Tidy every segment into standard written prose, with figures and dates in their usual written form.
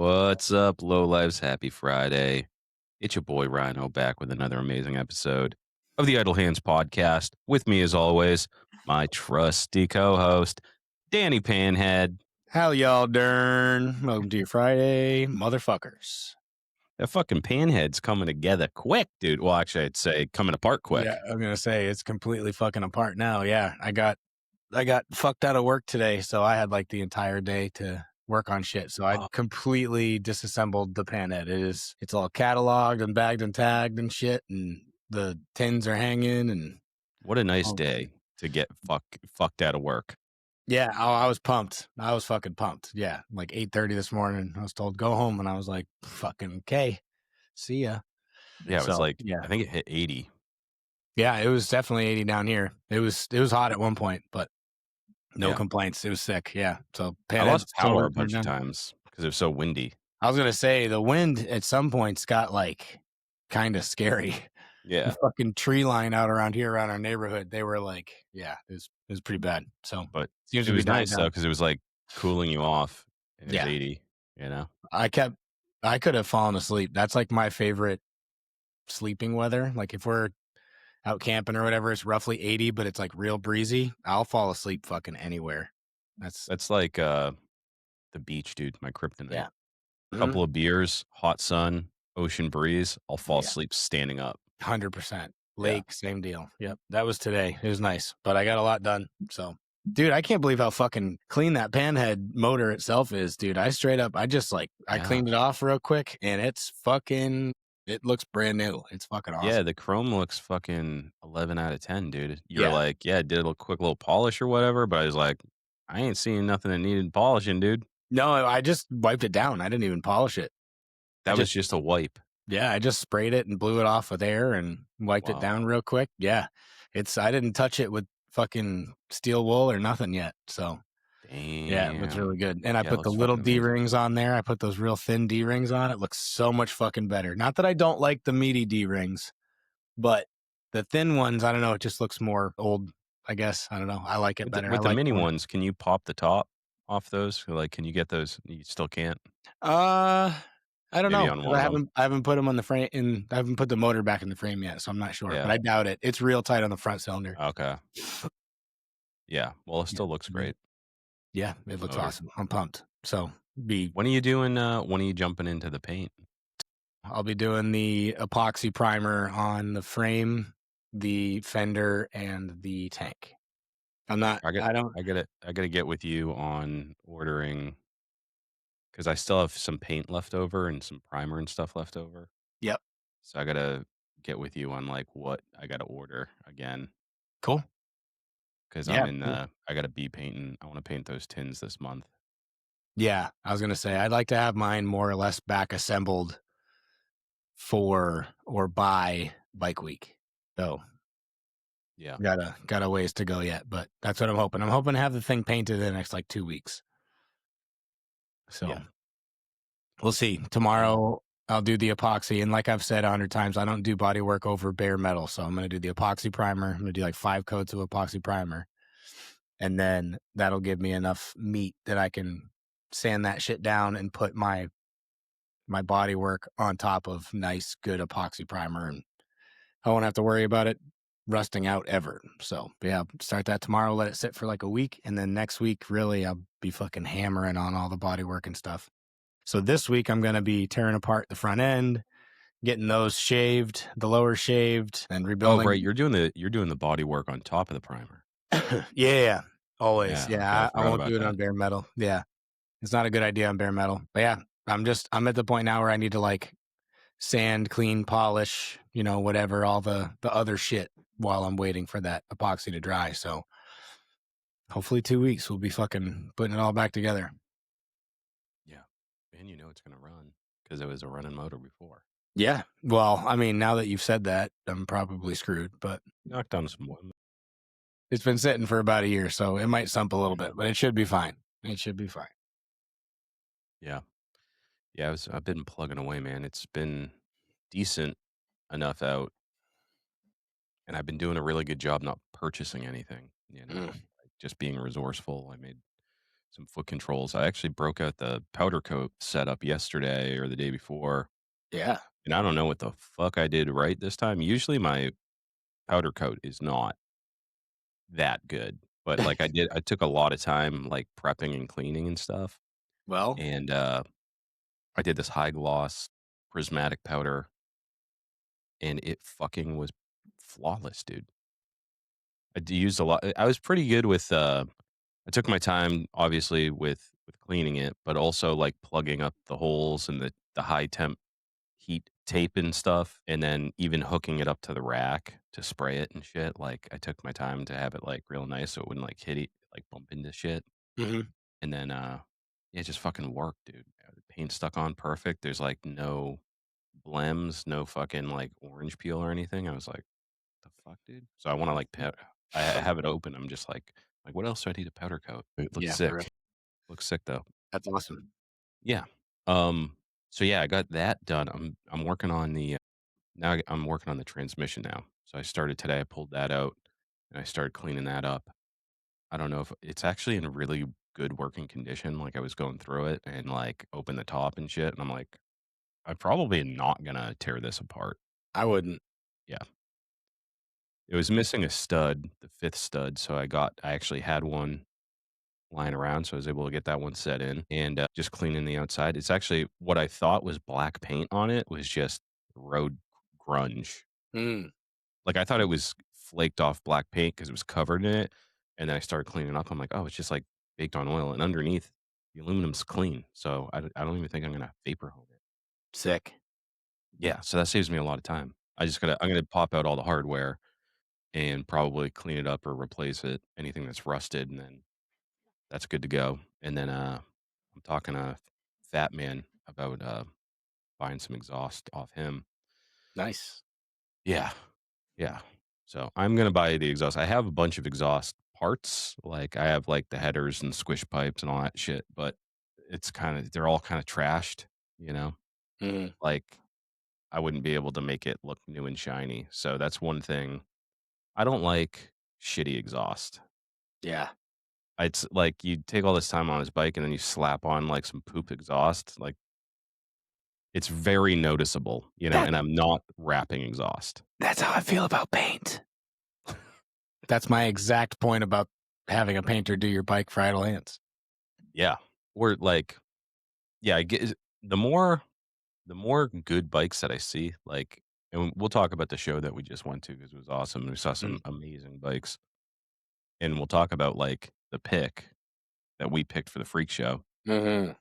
What's up, Lowlives? Happy Friday. It's your boy Rhino back with another amazing episode of the Idle Hands podcast. With me, as always, my trusty co host, Danny Panhead. How y'all darn? Welcome to your Friday, motherfuckers. That fucking Panhead's coming together quick, dude. Well, actually, I'd say coming apart Yeah, quick. I'm gonna say it's completely fucking apart now. Yeah, I got fucked out of work today, so I had like the entire day to work on shit. So I Oh, completely disassembled the panhead. It's all cataloged and bagged and tagged and shit, and the tins are hanging and what a nice oh, day to get fucked out of work. yeah, I was pumped. I was fucking pumped. Yeah, like 8:30 this morning, I was told go home, and I was like, fucking okay, see ya. Yeah, it was So like, yeah. I think it hit 80. Yeah, it was definitely 80 down here. It was hot at one point, but no Yeah. complaints. It was sick. Yeah. So I Panhead lost still power a working bunch of down. times because it was so windy. I was gonna say the wind at some points got like kind of scary. The Yeah. fucking tree line out around here around our neighborhood, they were like, yeah, it was pretty bad. So But seems it to be was dying nice though, down. because it was, like, cooling you off, and it was Yeah. 80, you know? I kept I could have fallen asleep. That's like my favorite sleeping weather. Like if we're out camping or whatever, it's roughly 80, but it's like real breezy. I'll fall asleep fucking anywhere. That's That's like, the beach, dude, my kryptonite. yeah. Mhm. Couple of beers, hot sun, ocean breeze, I'll fall Yeah. asleep standing up. 100%. Yeah. Lake, same deal. Yep. That was today. It was nice, but I got a lot done. So, dude, I can't believe how fucking clean that panhead motor itself is, dude. I straight up, I Yeah. cleaned it off real quick and it looks brand new. It's fucking Yeah, awesome. the chrome looks fucking 11 out of 10, dude. You were Yeah. like, "Yeah, did a little quick little polish or whatever," but I was like, "I ain't seeing nothing that needed polishing, dude." No, I just wiped it down. I didn't even polish it. I That was just, just a wipe. yeah, I just sprayed it and blew it off with air and wiped it Wow. down real quick. Yeah. I didn't touch it with fucking steel wool or nothing yet. So, yeah, it looks really Damn. good. And I Yeah, it put the looks little fucking amazing. D-rings on there. I put those real thin D-rings on. It looks so much fucking better. Not that I don't like the meaty D-rings, but the thin ones, I don't know, it just looks more old, I guess. I don't know. I like it With the better. I with the like mini more. ones, can you pop the top off those? Like, can you get those? You still can't? Uh, I don't Maybe know. on 'Cause one of them. I haven't put them on the frame and I haven't put the motor back in the frame yet, so I'm not sure, but Yeah. I doubt it. It's real tight on the front cylinder. Okay. Yeah. Well, it Yeah. still looks Mhm. great, Yeah, it good looks motor. awesome. I'm pumped. So be When are you jumping into the paint? I'll be doing the epoxy primer on the frame, the fender, and the tank. I'm not. I got I don't. I gotta get with you on ordering because I still have some paint left over and some primer and stuff left over. Yep. So I gotta get with you on, like, what I gotta order again Cool. because Yeah. Cool. I gotta be painting. I wanna paint those tins this month. Yeah. I was gonna say I'd like to have mine more or less back assembled for or by bike week. So Yeah. got a ways to go yet, but that's what I'm hoping. I'm hoping to have the thing painted in the next like 2 weeks. So Yeah. we'll see. Um, Tomorrow I'll do the epoxy, and like I've said 100 times, I don't do body work over bare metal. So I'm gonna do the epoxy primer. I'm gonna do like 5 coats of epoxy primer, and then that'll give me enough meat that I can sand that shit down and put my body work on top of nice, good epoxy primer, and I won't have to worry about it rusting out ever. So yeah, start that tomorrow. Let it sit for like a week, and then next week, really, I'll be fucking hammering on all the body work and stuff. So this week, I'm gonna be tearing apart the front end, getting those shaved, the lower shaved, and oh, rebuilding. right, you're doing the body work on top of the primer. Yeah, always. Yeah, okay, I Yeah, I forgot won't about do it that. on bare metal. Yeah, it's not a good idea on bare metal. But yeah, I'm at the point now where I need to like sand, clean, polish, whatever, all the other shit while I'm waiting for that epoxy to dry. So hopefully 2 weeks we'll be fucking putting it all back together. Yeah. And you know it's gonna run because it was a running motor before. Yeah. Well, I mean, now that you've said that, I'm probably screwed, but Knocked down some wood. it's been sitting for about a year, so it might sump a little Yeah. bit, but it should be fine. It should be fine. Yeah. Yeah, I've been plugging away, man. It's been decent enough out, and I've been doing a really good job not purchasing anything, Mm. like just being resourceful. I made some foot controls. I actually broke out the powder coat setup yesterday or the day before, Yeah. and I don't know what the fuck I did right this time. Usually my powder coat is not that good, but, like, I took a lot of time, like, prepping and cleaning and stuff, Well, and, I did this high gloss prismatic powder, and it fucking was flawless, dude. Used a lot. I was pretty good with, I took my time, obviously, with cleaning it, but also, like, plugging up the holes and the high temp heat tape and stuff, and then even hooking it up to the rack to spray it and shit. Like, I took my time to have it, like, real nice so it wouldn't, like, hit it like, bump into shit, mhm. and then, yeah, it just fucking worked, dude. The paint stuck on perfect. There's, like, no blems, no fucking, like, orange peel or anything. I was like, "The fuck, dude?" So I wanna, like, I have it open. I'm just like, "What else do I need to powder coat?" It looks Yeah, for real. sick. Looks sick, though. That's awesome. Yeah. Um, so, yeah, I got that done. I'm working on the, now I'm working on the transmission now. So I started today. I pulled that out, and I started cleaning that up. I don't know if it's actually in really good working condition. Like, I was going through it and, like, open the top and shit, and I'm like, "I'm probably not gonna tear this apart." I wouldn't. Yeah. It was missing a stud, the 5th stud, so I actually had one lying around, so I was able to get that one set in and, just cleaning the outside. It's actually what I thought was black paint on it was just road grunge. Mm, Like, I thought it was flaked off black paint because it was covered in it, and then I started cleaning up, I'm like, "Oh, it's just, like, baked on oil," and underneath, the aluminum's clean, so I don't even think I'm gonna vapor hone it. sick. Yeah, so that saves me a lot of time. I'm gonna pop out all the hardware and probably clean it up or replace it, anything that's rusted, and then that's good to go. And then, I'm talking to Fat Man about, buying some exhaust off him. Nice. Yeah, yeah. So, I'm gonna buy the exhaust. I have a bunch of exhaust parts, like, I have, like, the headers and squish pipes and all that shit, but they're all kinda trashed, you know? Mhm. Like, I wouldn't be able to make it look new and shiny, so that's one thing. I don't like shitty exhaust. Yeah. It's like you take all this time on his bike and then you slap on, like, some poop exhaust, like, it's very noticeable, That and I'm not wrapping exhaust. that's how I feel about paint. That's my exact point about having a painter do your bike for idle hands. Yeah. Or, like, yeah, I get the more good bikes that I see, like, and we'll talk about the show that we just went to because it was awesome. We saw some Mm. amazing bikes, and we'll talk about, like, the pick that we picked for the freak show. Mhm.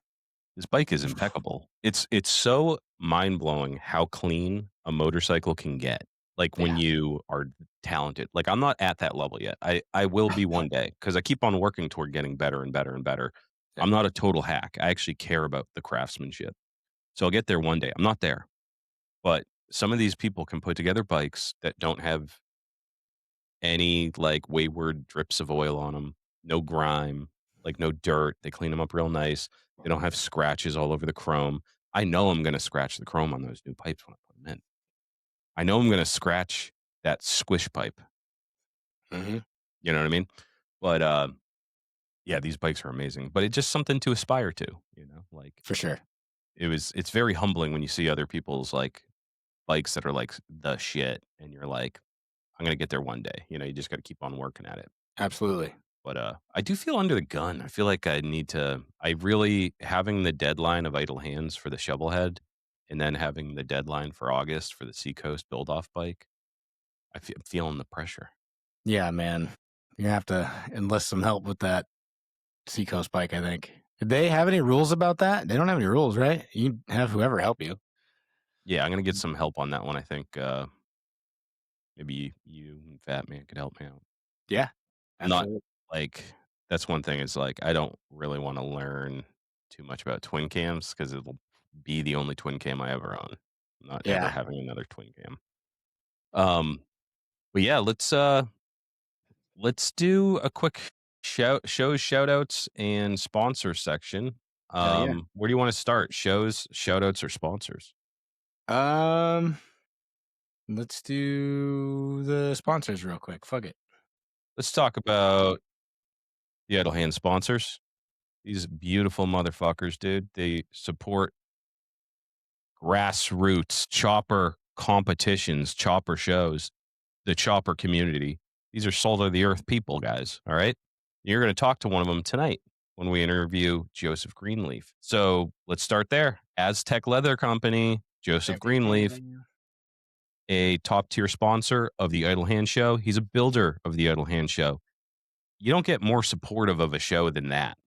This bike is impeccable. It's so mind-blowing how clean a motorcycle can get, like, when Yeah. you are talented. Like, I'm not at that level yet. I will be one day because I keep on working toward getting better and better and better. Yeah. I'm not a total hack. I actually care about the craftsmanship. So I'll get there one day. I'm not there, but some of these people can put together bikes that don't have any, like, wayward drips of oil on them, no grime, like, no dirt. They clean them up real nice. They don't have scratches all over the chrome. I know I'm gonna scratch the chrome on those new pipes when I put them in. I know I'm gonna scratch that squish pipe, Mhm. you know what I mean? But, yeah, these bikes are amazing, but it's just something to aspire to, like, For sure. it's very humbling when you see other people's, like, bikes that are, like, the shit, and you're like, "I'm gonna get there one day," you just gotta keep on working at it. Absolutely. But, I do feel under the gun. I feel like I really having the deadline of Idle Hands for the Shovelhead and then having the deadline for August for the Seacoast build-off bike, I'm feeling the pressure. Yeah, man. You have to enlist some help with that Seacoast bike, I think. Did they have any rules about that? They don't have any rules, right? You have whoever help you. Yeah, I'm gonna get some help on that one, I think, maybe you and Fat Man could help me out. Yeah. I'm not Absolutely. like that's one thing is, like, I don't really wanna learn too much about twin cams because 'cause it'll be the only twin cam I ever own. I'm not ever Yeah. having another twin cam. Um, but yeah, let's do a quick shout outs and sponsor section. Hell yeah. Where do you wanna start? Shows, shout outs, or sponsors? Um, let's do the sponsors real quick. Fuck it. Let's talk about the Idle Hand sponsors. These beautiful motherfuckers, dude. They support grassroots chopper competitions, chopper shows, the chopper community. These are salt of the earth people, guys. All right. You're going to talk to one of them tonight when we interview Joseph Greenleaf. So let's start there. Aztec Leather Company, Joseph Greenleaf, a top tier sponsor of the Idle Hand Show. He's a builder of the Idle Hand Show. You don't get more supportive of a show than that.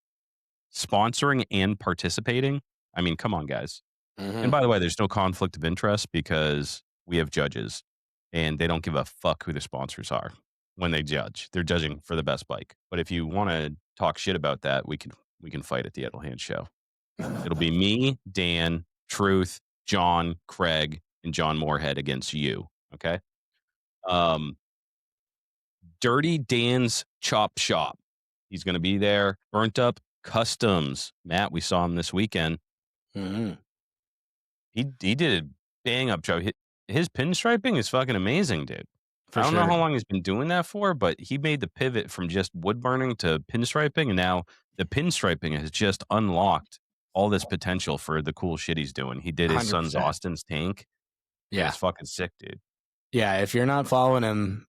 Sponsoring and participating. I mean, come on, guys. And Mm-hmm. by the way, there's no conflict of interest because we have judges and they don't give a fuck who the sponsors are when they judge. They're judging for the best bike. But if you want to talk shit about that, we can fight at the Idle Hand Show. It'll be me, Dan, Truth, John, Craig, and John Moorhead against you. Okay. Um, Dirty Dan's Chop Shop. He's going to be there. Burnt Up Customs. Matt, we saw him this weekend. Mm-hmm. He did a bang up job. His pinstriping is fucking amazing, dude. For I don't know sure. how long he's been doing that for, but he made the pivot from just wood burning to pinstriping, and now the pinstriping has just unlocked all this potential for the cool shit he's doing. He did his son's 100%. Austin's tank. It Yeah. was fucking sick, dude. Yeah. If you're not following him,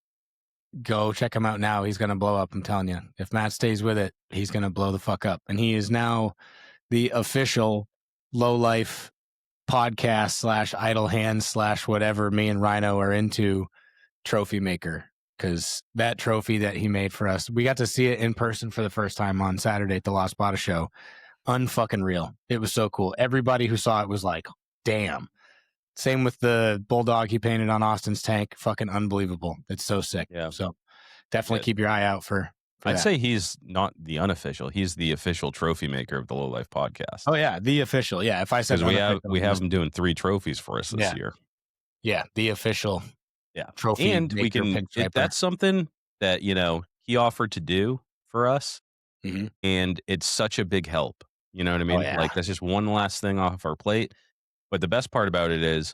go check him out now. He's going to blow up. I'm telling you. If Matt stays with it, he's going to blow the fuck up. And he is now the official Lowlife podcast / idle hands / whatever me and Rhino are into trophy maker. Because that trophy that he made for us, we got to see it in person for the first time on Saturday at the Lost Bada show. Unfucking real. It was so cool. Everybody who saw it was like, damn. Same with the bulldog he painted on Austin's tank. Fucking unbelievable. It's so sick. Yeah. So definitely keep your eye out for I'd that. say he's not the unofficial. He's the official trophy maker of the Low Life podcast. Oh yeah, the official. Yeah, if I said Because we have him doing 3 trophies for us this year. Yeah, the official. Yeah. Trophy And we can that's something that, he offered to do for us. Mm-hmm. And it's such a big help. You know what I mean? Yeah. Like that's just one last thing off our plate. But the best part about it is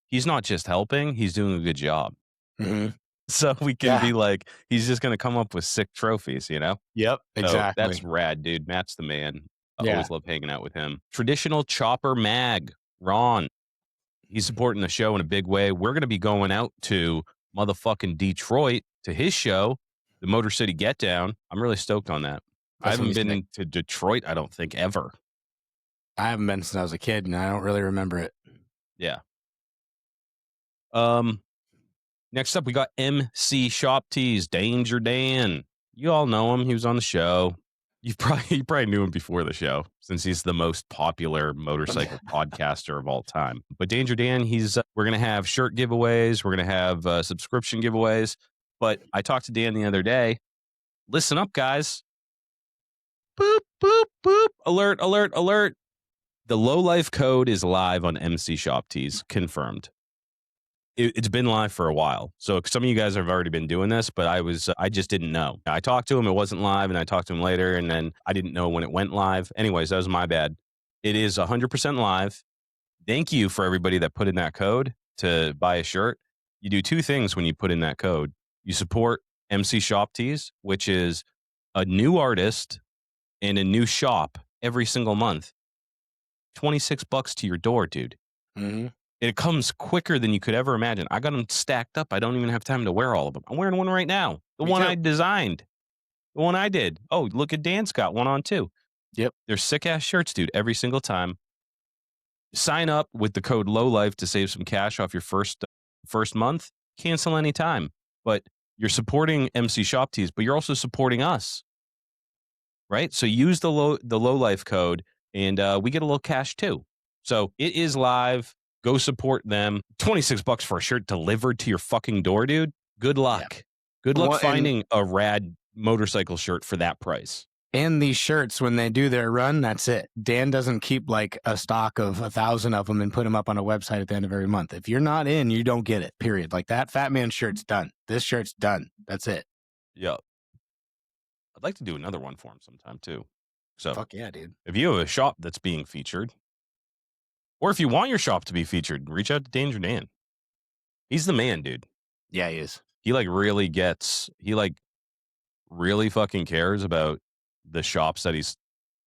he's not just helping, he's doing a good job. Mm-hmm. So we can be like, he's just going to come up with sick trophies, Yep, exactly. So that's rad, dude. Matt's the man. I Yeah. always love hanging out with him. Traditional Chopper Mag, Ron. He's supporting the show in a big way. We're going to be going out to motherfucking Detroit to his show, the Motor City Get Down. I'm really stoked on that. I haven't been to Detroit, I don't think, ever. I haven't been since I was a kid, and I don't really remember it. Yeah. Next up, we got MC Shop Tees, Danger Dan. You all know him. He was on the show. You probably knew him before the show since he's the most popular motorcycle podcaster of all time. But Danger Dan, we're going to have shirt giveaways. We're going to have subscription giveaways. But I talked to Dan the other day. Listen up, guys. Boop, boop, boop. Alert, alert, alert. The Lowlife code is live on MC Shop Tees. Confirmed. It's been live for a while. So some of you guys have already been doing this, but I just didn't know. I talked to him. It wasn't live, and I talked to him later, and then I didn't know when it went live. Anyways, that was my bad. It is 100% live. Thank you for everybody that put in that code to buy a shirt. You do 2 things when you put in that code. You support MC Shop Tees, which is a new artist and a new shop every single month. $26 to your door, dude. Mm-hmm. It comes quicker than you could ever imagine. I got them stacked up. I don't even have time to wear all of them. I'm wearing one right now. The one I designed. The one I did. Oh, look at Dan's got one on too. Yep. They're sick-ass shirts, dude, every single time. Sign up with the code LOWLIFE to save some cash off your first month. Cancel anytime. But you're supporting MC Shop Tees, but you're also supporting us. Right? So use the LOWLIFE code, and we get a little cash too. So it is live. Go support them. $26 for a shirt delivered to your fucking door, dude. Good luck. Yeah. Good luck finding a rad motorcycle shirt for that price. And these shirts, when they do their run, that's it. Dan doesn't keep like a stock of 1,000 of them and put them up on a website at the end of every month. If you're not in, you don't get it, period. Like that Fat Man shirt's done. This shirt's done. That's it. Yeah. I'd like to do another one for him sometime too. So fuck yeah, dude. If you have a shop that's being featured, or if you want your shop to be featured, reach out to Danger Dan. He's the man, dude. Yeah, he is. He really fucking cares about the shops that he's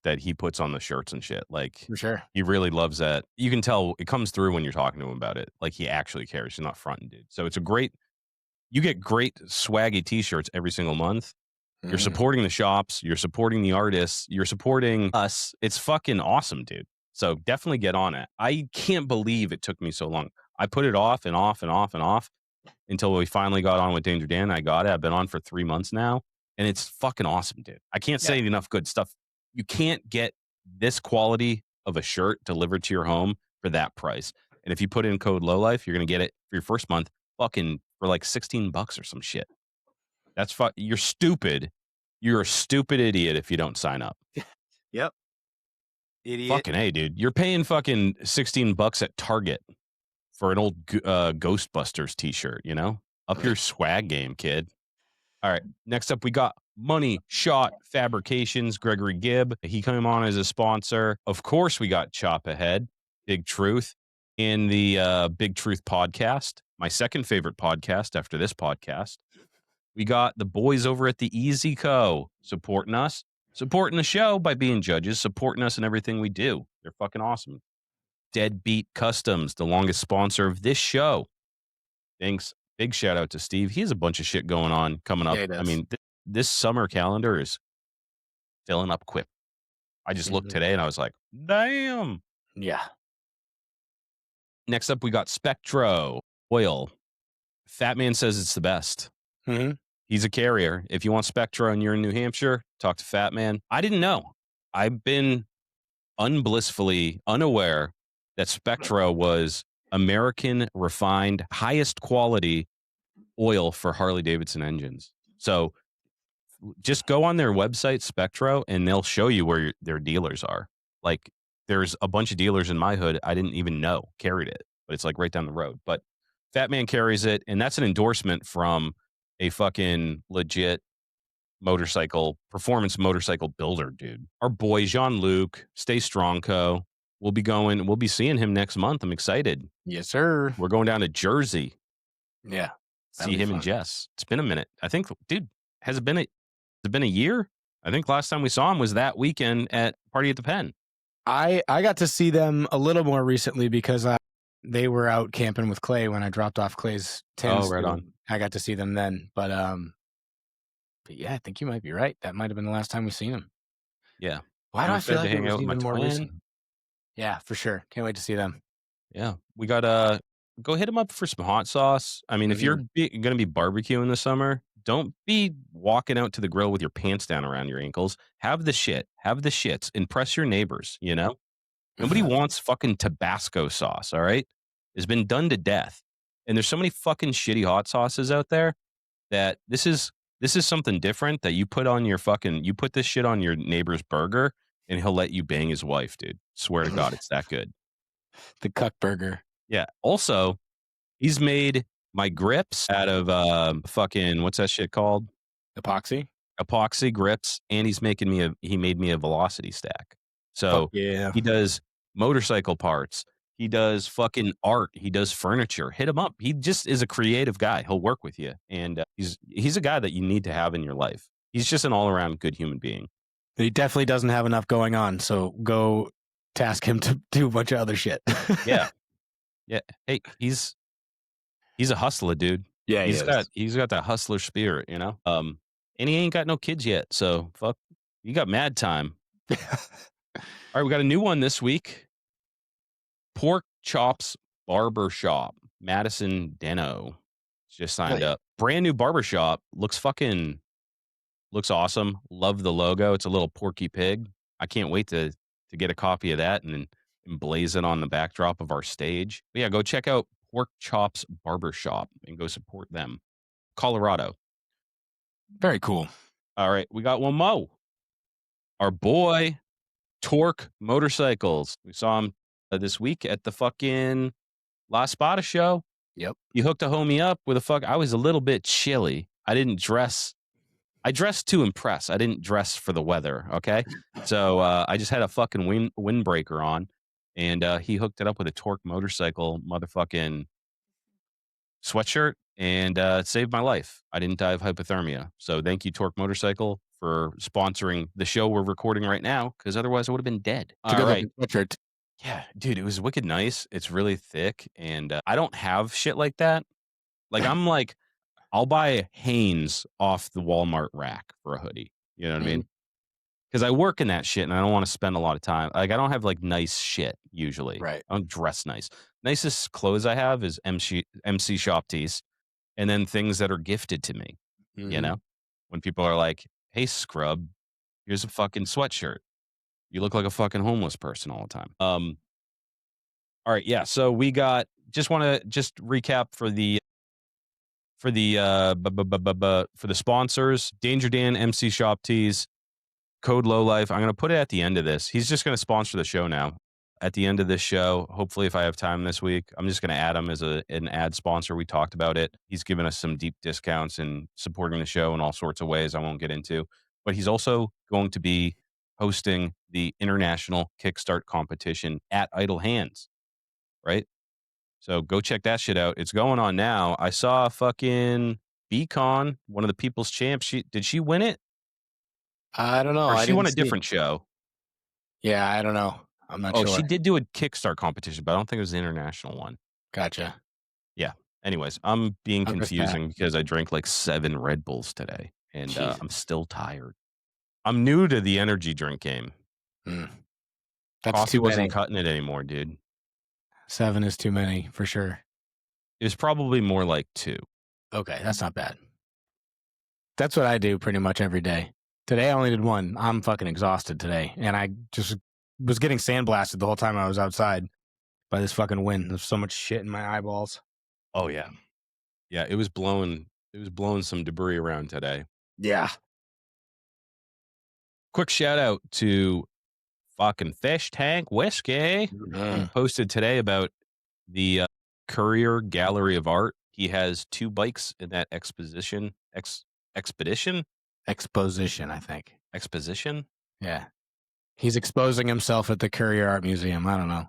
that he puts on the shirts and shit. Like, For sure. he really loves that. You can tell it comes through when you're talking to him about it. Like, he actually cares. He's not fronting, dude. So it's a great you get great swaggy t-shirts every single month. You're Mm. supporting the shops, you're supporting the artists, you're supporting us. It's fucking awesome, dude. So definitely get on it. I can't believe it took me so long. I put it off and off and off and off until we finally got on with Danger Dan. I got it. I've been on for 3 months now, and it's fucking awesome, dude. I can't Yeah. say enough good stuff. You can't get this quality of a shirt delivered to your home for that price. And if you put in code LOWLIFE, you're gonna get it for your first month fucking for like $16 or some shit. You're stupid. You're a stupid idiot if you don't sign up. Yep. Idiot. Fucking A, dude. You're paying fucking $16 at Target for an old Ghostbusters t-shirt, you know? Up your swag game, kid. All right. Next up, we got Money Shot Fabrications, Gregory Gibb. He came on as a sponsor. Of course, we got Chop Ahead, Big Truth, in the Big Truth podcast, my second favorite podcast after this podcast. We got the boys over at the Easy Co. supporting us, supporting the show by being judges, supporting us in everything we do. They're fucking awesome. Deadbeat Customs, the longest sponsor of this show. Thanks. Big shout out to Steve. He has a bunch of shit going on coming up. Yeah, he does. I mean, this summer calendar is filling up quick. I just looked today and I was like, damn. Yeah. Next up, we got Spectro Oil. Fat Man says it's the best. Mm-hmm. He's a carrier. If you want Spectro and you're in New Hampshire, talk to Fat Man. I didn't know. I've been unblissfully unaware that Spectro was American refined, highest quality oil for Harley Davidson engines. So just go on their website, Spectro, and they'll show you where their dealers are. Like, there's a bunch of dealers in my hood I didn't even know carried it, but it's like right down the road. But Fat Man carries it, and that's an endorsement from a fucking legit performance motorcycle builder, dude. Our boy Jean-Luc, Stay Strong Co. We'll be seeing him next month. I'm excited. Yes, sir. We're going down to Jersey. Yeah. See him and Jess. It's been a minute. I think, dude, has it been a year? I think last time we saw him was that weekend at Party at the Pen. I got to see them a little more recently because they were out camping with Clay when I dropped off Clay's tins. Oh, right on. I got to see them then, but yeah, I think you might be right. That might have been the last time we've seen him. Yeah. Why do I'm I feel excited to like it hang was out with my even more twins. recent? Yeah, for sure. Can't wait to see them. Yeah. We got go hit him up for some hot sauce. I mean, if you're going to be barbecuing this summer, don't be walking out to the grill with your pants down around your ankles. Have the shits. Impress your neighbors, you know? Nobody wants fucking Tabasco sauce, all right? It's been done to death. And there's so many fucking shitty hot sauces out there that this is something different that you put this shit on your neighbor's burger and he'll let you bang his wife, dude. Swear to God, it's that good. The Cuck Burger. Yeah. Also, he's made my grips out of fucking, what's that shit called? Epoxy grips, and he made me a velocity stack. So yeah, he does motorcycle parts. He does fucking art. He does furniture. Hit him up. He just is a creative guy. He'll work with you, and he's a guy that you need to have in your life. He's just an all around good human being. He definitely doesn't have enough going on, so go task him to do a bunch of other shit. Yeah. Hey, he's a hustler, dude. Yeah, he's got that hustler spirit, you know. And he ain't got no kids yet, so fuck. You got mad time. All right, we got a new one this week. Pork Chops Barber Shop, Madison Deno just signed up. Brand new barbershop. Looks awesome. Love the logo. It's a little porky pig. I can't wait to get a copy of that and blaze it on the backdrop of our stage. But yeah, go check out Pork Chops Barbershop and go support them. Colorado. Very cool. All right, we got one more. Our boy Torque Motorcycles. We saw him this week at the fucking La Spada show. Yep. He hooked a homie up with I was a little bit chilly. I dressed to impress. I didn't dress for the weather, okay? So I just had a fucking windbreaker on, and he hooked it up with a Torque Motorcycle motherfucking sweatshirt, and it saved my life. I didn't die of hypothermia. So thank you, Torque Motorcycle, for sponsoring the show we're recording right now, because otherwise I would have been dead. It's a All good right. looking sweatshirt. Yeah, dude, it was wicked nice. It's really thick, and I don't have shit like that. I'm like, I'll buy Hanes off the Walmart rack for a hoodie. You know what I Mhm. mean? Because I work in that shit, and I don't want to spend a lot of time. Like, I don't have like nice shit usually. Right. I don't dress nice. Nicest clothes I have is MC shop tees, and then things that are gifted to me. You Mhm. know, when people are like, "Hey, scrub, here's a fucking sweatshirt. You look like a fucking homeless person all the time." All right, yeah. So we got. Just want to just recap for the sponsors. Danger Dan, MC Shop Tees, code Lowlife. I'm gonna put it at the end of this. He's just gonna sponsor the show now. At the end of this show, hopefully, if I have time this week, I'm just gonna add him as an ad sponsor. We talked about it. He's given us some deep discounts and supporting the show in all sorts of ways I won't get into. But he's also going to be hosting the international Kickstart competition at Idle Hands, right? So go check that shit out. It's going on now. I saw fucking Beacon, one of the People's Champs. Did she win it? I don't know. Or I she didn't won a see. different show? Yeah, I don't know. I'm not Oh, sure. she did do a Kickstart competition, but I don't think it was the international one. Gotcha. Yeah. Anyways, I'm being How goes that? confusing because I drank like 7 Red Bulls today, and I'm Jesus. still tired. I'm new to the energy drink game. Mm. That's Coffee too wasn't many. cutting it anymore, dude. 7 is too many for sure. It was probably more like 2. Okay, that's not bad. That's what I do pretty much every day. Today I only did 1. I'm fucking exhausted today, and I just was getting sandblasted the whole time I was outside by this fucking wind. There's so much shit in my eyeballs. Oh yeah. Yeah, it was blowing some debris around today. Yeah. Quick shout out to fucking Fish Tank Whiskey. He Mhm. posted today about the Courier Gallery of Art. He has 2 bikes in that expedition Exposition, I think. exposition. Yeah. He's exposing himself at the Courier Art Museum. I don't know.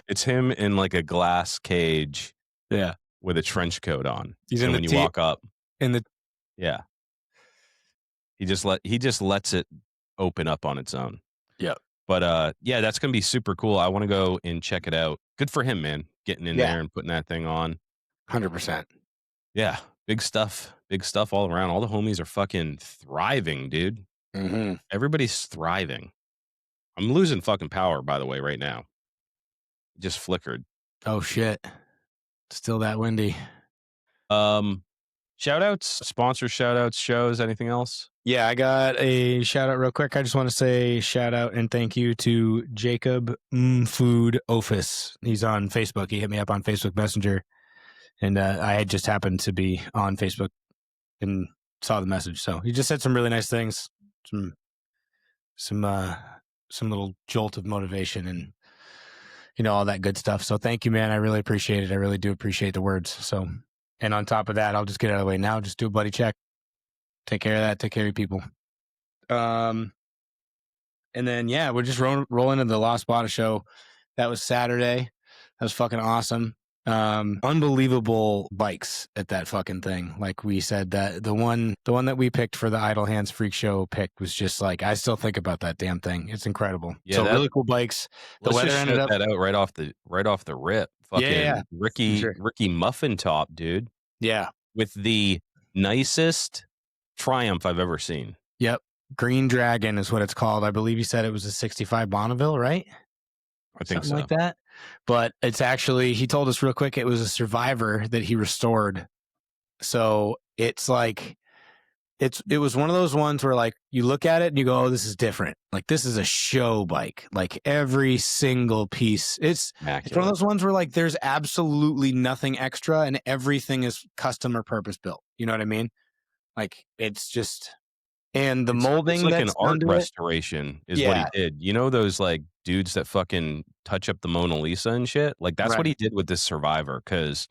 It's him in like a glass cage Yeah. with a trench coat on. He's in And the when you walk up, in the yeah, he just lets it open up on its own. Yeah. But yeah, that's gonna be super cool. I want to go and check it out. Good for him, man. Getting in Yeah. there and putting that thing on. 100%. Yeah, big stuff. Big stuff all around. All the homies are fucking thriving, dude. Mhm. Everybody's thriving. I'm losing fucking power, by the way, right now. It just flickered. Oh shit. Still that windy. Shout outs, sponsor shout outs, shows, anything else? Yeah, I got a shout out real quick. I just want to say shout out and thank you to Jacob Food Office. He's on Facebook. He hit me up on Facebook Messenger, and I had just happened to be on Facebook and saw the message. So he just said some really nice things, some some uh, some little jolt of motivation, and all that good stuff. So thank you, man. I really appreciate it. I really do appreciate the words. So, and on top of that, I'll just get out of the way now. Just do a buddy check. Take care of that. Take care of your people. And then yeah, we're just rolling into the Lost Bada show. That was Saturday. That was fucking awesome. Unbelievable bikes at that fucking thing. Like we said, that the one that we picked for the Idle Hands Freak Show pick was just like, I still think about that damn thing. It's incredible. Yeah, So really cool bikes. The let's weather just ended shout up. that out right off the rip. Yeah, Fucking for sure. Ricky Muffin Top, dude, Yeah. with the nicest Triumph I've ever seen. Yep. Green Dragon is what it's called. I believe you said it was a 65 Bonneville, right? I think Something so. like that. But it's actually, he told us real quick, it was a Survivor that he restored. So it's like, it was one of those ones where like you look at it and you go, oh, this is different. Like this is a show bike. Like every single piece. It's one of Immaculate. those ones where like there's absolutely nothing extra and everything is custom or purpose built. You know what I mean? Like it's just, and the It's molding like an that's art under it. restoration is what he Yeah. did. You know those like dudes that fucking touch up the Mona Lisa and shit? Like that's what Right. he did with this Survivor, because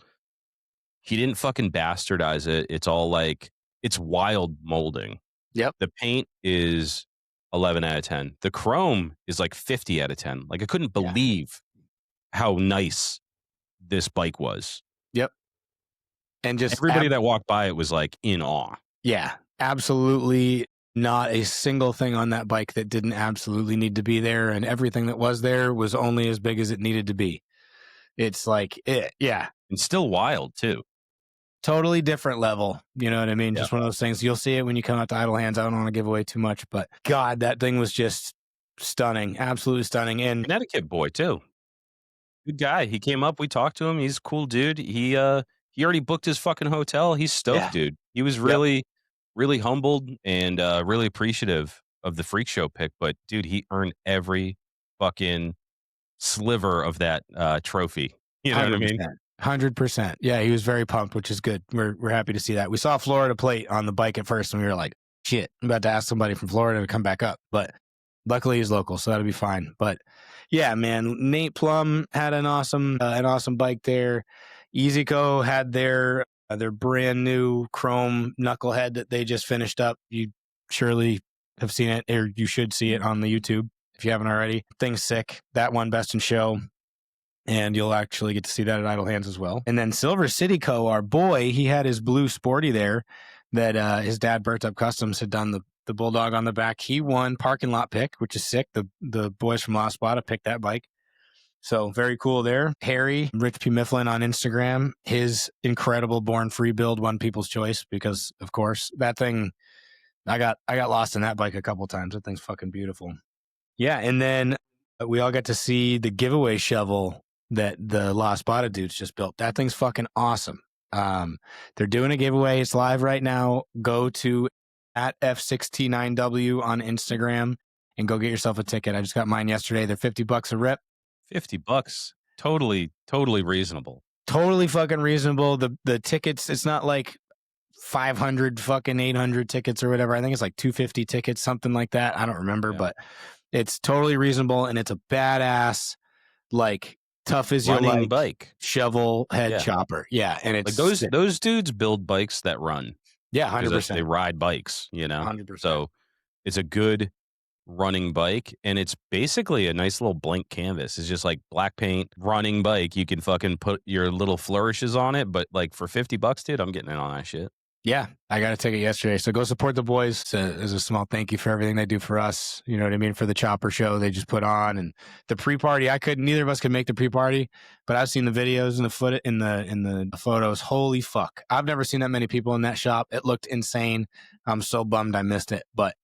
he didn't fucking bastardize it. It's all like, it's wild molding. Yep. The paint is 11 out of 10. The chrome is like 50 out of 10. Like I couldn't Yeah. believe how nice this bike was. Yep. And just Everybody that walked by it was like in awe. yeah, absolutely Not a single thing on that bike that didn't absolutely need to be there, and everything that was there was only as big as it needed to be. It's like, yeah, And still wild too. totally different level. You know what I mean? Yeah. Just one of those things. You'll see it when you come out to Idle Hands. I don't want to give away too much, but God, that thing was just stunning, absolutely stunning. And Connecticut boy too. Good guy. He came up, we talked to him. He's a cool dude. He already booked his fucking hotel. He's stoked, yeah, dude. He was yep, really humbled and really appreciative of the freak show pick, but dude, he earned every fucking sliver of that trophy. You know what I mean? 100%. 100%. Yeah, he was very pumped, which is good. We're happy to see that. We saw Florida plate on the bike at first, and we were like, "Shit, I'm about to ask somebody from Florida to come back up." But luckily, he's local, so that'll be fine. But yeah, man, Nate Plum had an awesome bike there. EasyCo had their brand new chrome knucklehead that they just finished up. You surely have seen it, or you should see it on the YouTube if you haven't already. Thing's sick. That one, best in show. And you'll actually get to see that at Idle Hands as well. And then Silver City Co., our boy, he had his blue sporty there that his dad, Burnt Up Customs, had done the Bulldog on the back. He won parking lot pick, which is sick. The boys from Lost Spot picked that bike. So very cool there. Harry, Rich P. Mifflin on Instagram, his incredible Born Free build won People's Choice because, of course, that thing, I got lost in that bike a couple times. That thing's fucking beautiful. Yeah, and then we all got to see the giveaway shovel that the Lost Spotted dudes just built. That thing's fucking awesome. They're doing a giveaway. It's live right now. Go to at F69W on Instagram and go get yourself a ticket. I just got mine yesterday. They're $50 a rip. $50. Totally reasonable. Totally fucking reasonable. The tickets, it's not like 500 fucking 800 tickets or whatever. I think it's like 250 tickets, something like that. I don't remember, Yeah. but it's totally reasonable and it's a badass, like tough as you Running like bike. shovel head Yeah. chopper. Yeah, and it's Like sick. those dudes build bikes that run. Yeah, Because they 100%. ride bikes, you know? 100%. So it's a good running bike, and it's basically a nice little blank canvas. It's just like black paint, running bike. You can fucking put your little flourishes on it, but like for $50, dude, I'm getting in on that shit. Yeah, I got a ticket yesterday. So go support the boys as a small thank you for everything they do for us. You know what I mean? For the chopper show they just put on and the pre-party. Neither of us could make the pre-party, but I've seen the videos and the foot in the photos. Holy fuck. I've never seen that many people in that shop. It looked insane. I'm so bummed I missed it, but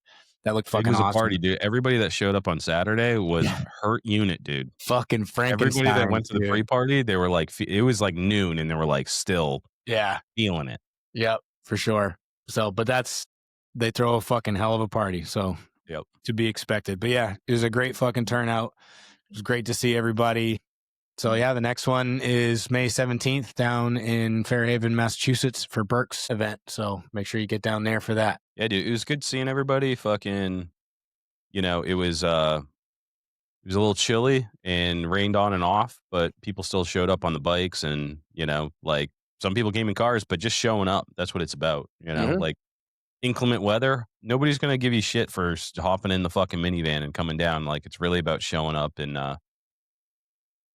that looked It fucking was a awesome. party, dude. Everybody that showed up on Saturday was hurt unit, dude. Fucking Frankenstein. Everybody that went to the dude. pre-party, they were like, it was like noon, and they were like still Yeah. feeling it. Yep, for sure. So, but they throw a fucking hell of a party. So, Yep. to be expected. But yeah, it was a great fucking turnout. It was great to see everybody. So yeah, the next one is May 17th down in Fairhaven, Massachusetts for Burke's event. So make sure you get down there for that. Yeah, dude. It was good seeing everybody. Fucking, it was it was a little chilly and rained on and off, but people still showed up on the bikes, and like some people came in cars, but just showing up. That's what it's about. Mhm. Like inclement weather, nobody's gonna give you shit for hopping in the fucking minivan and coming down. Like it's really about showing up and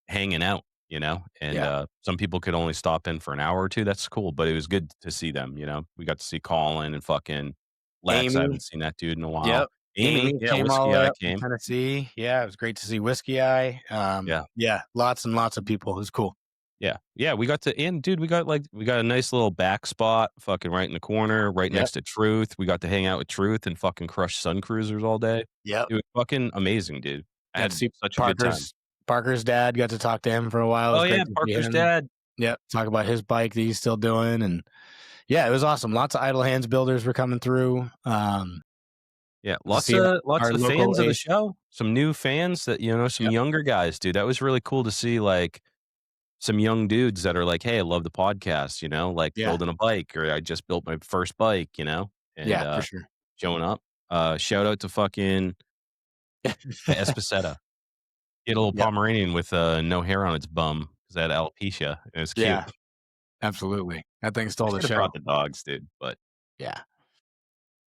hanging out. And Yeah. some people could only stop in for an hour or two. That's cool, but it was good to see them. We got to see Colin and fucking Lex. I Amy. haven't seen that dude in a while. Yep. Amy, Amy yeah, came all Whiskey the way Eye up from came. Tennessee. Yeah, it was great to see Whiskey Eye. Yeah. Yeah, lots and lots of people. It was cool. Yeah, we got dude, we got a nice little back spot, fucking right in the corner, right Yep. next to Truth. We got to hang out with Truth and fucking crush Sun Cruisers all day. Yep. It was fucking amazing, dude. I Got had to see such a good time. Parker's dad. Got to talk to him for a while. It was Oh great yeah, to see Parker's him. dad. Yep. Talk about his bike that he's still doing. And yeah, it was awesome. Lots of Idle Hands builders were coming through. Yeah, To lots see of lots our of local fans of the ace. show. Some new fans that some Yep. younger guys, dude. That was really cool to see. Like some young dudes that are like, "Hey, I love the podcast." Like Yeah. building a bike, or I just built my first bike. And Yeah, for sure. showing up. Shout out to fucking Espaceta. He had a little Yep. Pomeranian with no hair on its bum because it had alopecia. It was cute. Yeah, absolutely. That thing I stole the should have show. brought the dogs, dude. But Yeah.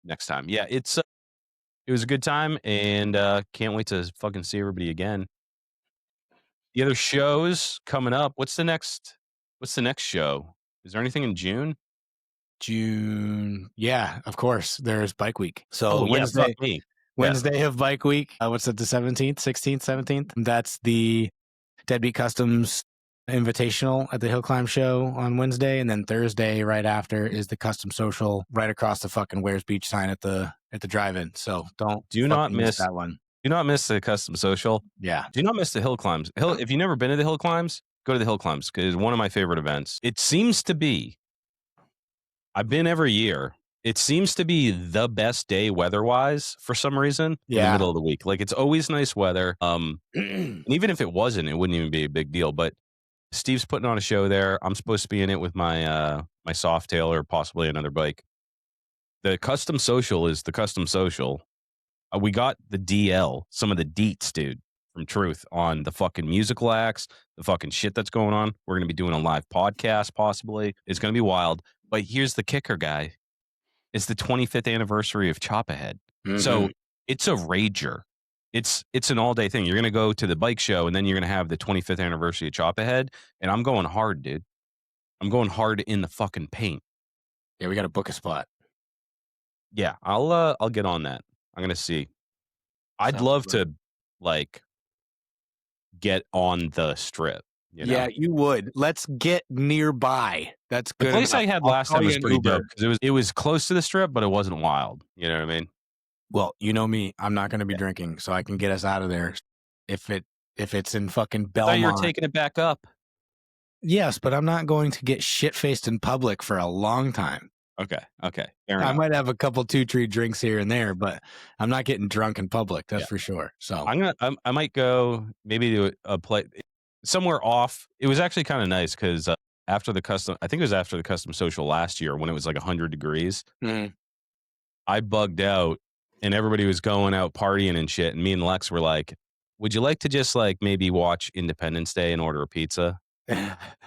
next time, yeah, it was a good time, and can't wait to fucking see everybody again. The other shows coming up. What's the next show? Is there anything in June? June. Yeah, of course. There's Bike Week. So Oh yeah, fuck me. Yes. Wednesday of Bike Week. What's it? The 17th, 16th, 17th. That's the Deadbeat Customs Invitational at the Hill Climb Show on Wednesday, and then Thursday right after is the Custom Social right across the fucking Wares Beach sign at the drive-in. So don't Do not fucking miss miss. that one. Do not miss the custom social. Yeah. Do not miss the hill climbs. If you've never been to the hill climbs, go to the hill climbs because it's one of my favorite events. It seems to be. I've been every year. It seems to be the best day weather-wise for some reason in the middle of the week. Like it's always nice weather. And even if it wasn't, it wouldn't even be a big deal. But Steve's putting on a show there. I'm supposed to be in it with my my Softail or possibly another bike. The custom social is the custom social. We got the DL, some of the deets, dude, from Truth on the fucking musical acts, the fucking shit that's going on. We're going to be doing a live podcast, possibly. It's going to be wild. But here's the kicker, guy. It's the 25th anniversary of Chop Ahead. So it's a rager. It's an all day thing. You're going to go to the bike show, and then you're going to have the 25th anniversary of Chop Ahead. And I'm going hard, dude. I'm going hard in the fucking paint. Yeah, we got to book a spot. Yeah, I'll get on that. I'm going to see. I'd love to, like, get on the strip. You know? Yeah, you would. Let's get nearby. That's good. The place enough. I had I'll last call time you was an pretty Uber. dope because it was close to the strip, but it wasn't wild. You know what I mean? Well, you know me. I'm not going to be drinking, so I can get us out of there. If it's in fucking I Belmont, thought you were taking it back up. yes, but I'm not going to get shit faced in public for a long time. Okay. Fair I enough. might have a couple 2-3 drinks here and there, but I'm not getting drunk in public. That's for sure. So I might go maybe to a place somewhere off. It was actually kind of nice because after the custom, I think it was after the custom social last year when it was like 100 degrees. I bugged out and everybody was going out partying and shit. And me and Lex were like, would you like to just like maybe watch Independence Day and order a pizza?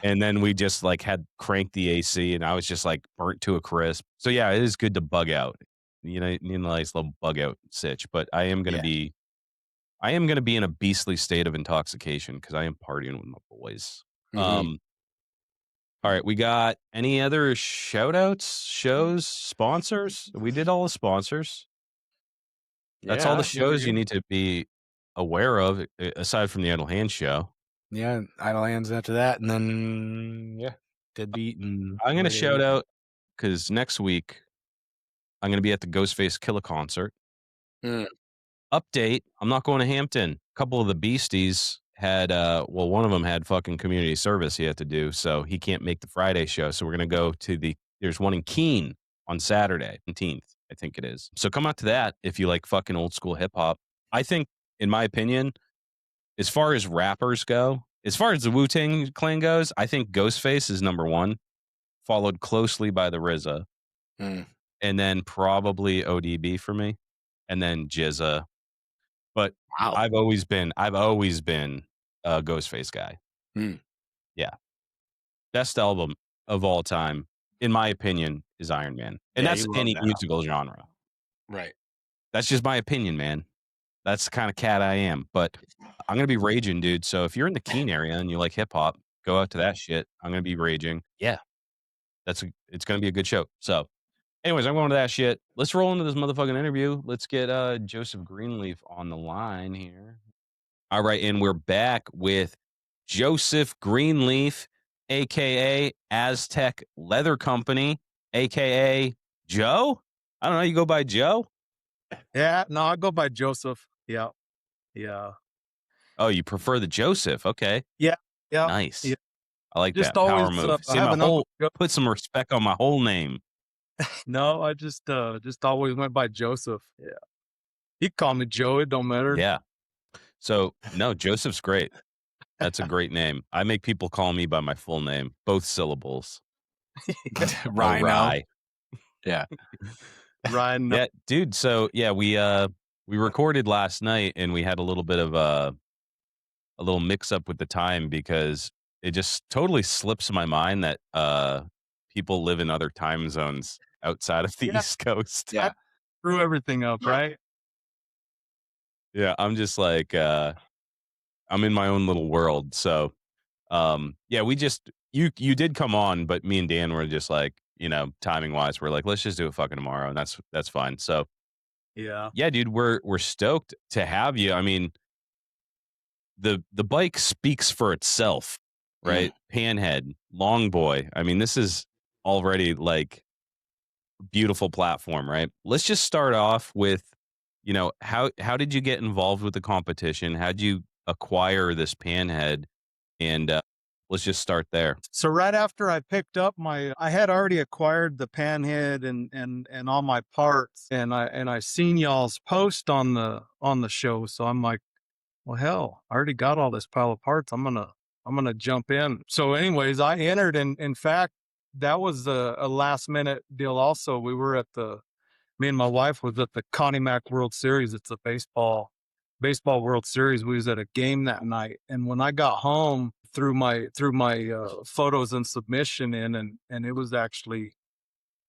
And then we just like had cranked the AC and I was just like burnt to a crisp. So yeah, it is good to bug out. You know, need a nice little bug out sitch. But I am gonna be in a beastly state of intoxication because I am partying with my boys. All right, we got any other shout outs, shows, sponsors? We did all the sponsors. That's all the shows you need to be aware of, aside from the Idle Hands show. Yeah, Idle Hands after that, and then Deadbeat. And I'm going to shout out because next week I'm going to be at the Ghostface Killer concert. Update: I'm not going to Hampton. A couple of the beasties had, one of them had fucking community service he had to do, so he can't make the Friday show. So we're going to go to there's one in Keene on Saturday, 17th, I think it is. So come out to that if you like fucking old school hip hop. I think, in my opinion, as far as rappers go, as far as the Wu-Tang Clan goes, I think Ghostface is number one, followed closely by the RZA, and then probably ODB for me, and then Jizza. But wow, I've always been a Ghostface guy. Yeah, best album of all time, in my opinion, is Iron Man, and that's any musical genre. Right. That's just my opinion, man. That's the kind of cat I am. But I'm gonna be raging, dude. So if you're in the Keene area and you like hip hop, go out to that shit. I'm gonna be raging. Yeah, it's gonna be a good show. So, anyways, I'm going to that shit. Let's roll into this motherfucking interview. Let's get Joseph Greenleaf on the line here. All right, and we're back with Joseph Greenleaf, aka Aztec Leather Company, aka Joe. I don't know. You go by Joe? Yeah, no, I go by Joseph. Yeah. Oh, you prefer the Joseph? Okay. Yeah. Nice. Yeah. I like Just that power always, move. I See, have my an whole uncle. put some respect on my whole name. No, I just always went by Joseph. Yeah. You call me Joe, it don't matter. Yeah. So no, Joseph's great. That's a great name. I make people call me by my full name, both syllables. Rhino. Rye. Yeah. Ryan. Yeah, dude. So yeah, we recorded last night and we had a little bit of a little mix up with the time because it just totally slips my mind that people live in other time zones outside of the East Coast. Yeah. Screw everything up, right? Yeah, I'm just like I'm in my own little world. So yeah, we just you did come on, but me and Dan were just like, timing wise, we're like, let's just do it fucking tomorrow, and that's fine. So Yeah. yeah, dude, we're stoked to have you. I mean, the bike speaks for itself, right? Panhead, long boy. I mean, this is already like beautiful platform, right? Let's just start off with, how did you get involved with the competition? How'd you acquire this panhead? And let's just start there. So right after I picked up I had already acquired the panhead and all my parts, and I seen y'all's post on the show. So I'm like, well, hell, I already got all this pile of parts. I'm gonna jump in. So, anyways, I entered, and in fact, that was a last minute deal. Also, we were at me and my wife was at the Connie Mack World Series. It's a baseball World Series. We was at a game that night, and when I got home through my photos and submission in, and it was actually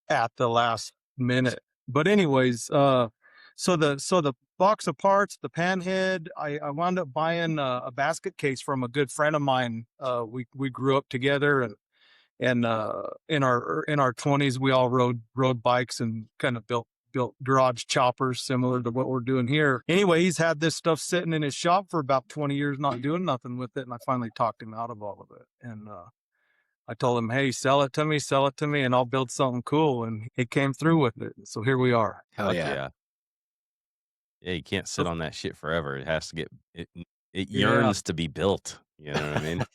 at the last minute. But anyways, so the box of parts, the panhead, I wound up buying a basket case from a good friend of mine. We grew up together, and in our 20s we all rode bikes and kind of built garage choppers similar to what we're doing here. Anyway, he's had this stuff sitting in his shop for about 20 years, not doing nothing with it, and I finally talked him out of all of it. And I told him, hey, sell it to me, and I'll build something cool. And he came through with it. So here we are. Hell Fuck yeah. yeah. Yeah, you can't sit on that shit forever. It has to get it Yeah. yearns to be built. You know what I mean?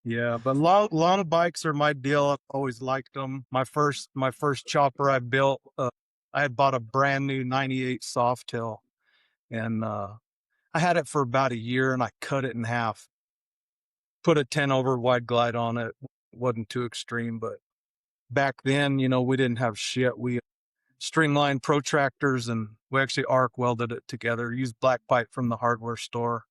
Yeah. But lot of bikes are my deal. I've always liked them. My first chopper I built, I had bought a brand new 98 Softail, and I had it for about a year, and I cut it in half, put a 10 over wide glide on it. Wasn't too extreme, but back then, we didn't have shit. We streamlined protractors, and we actually arc welded it together. Used black pipe from the hardware store.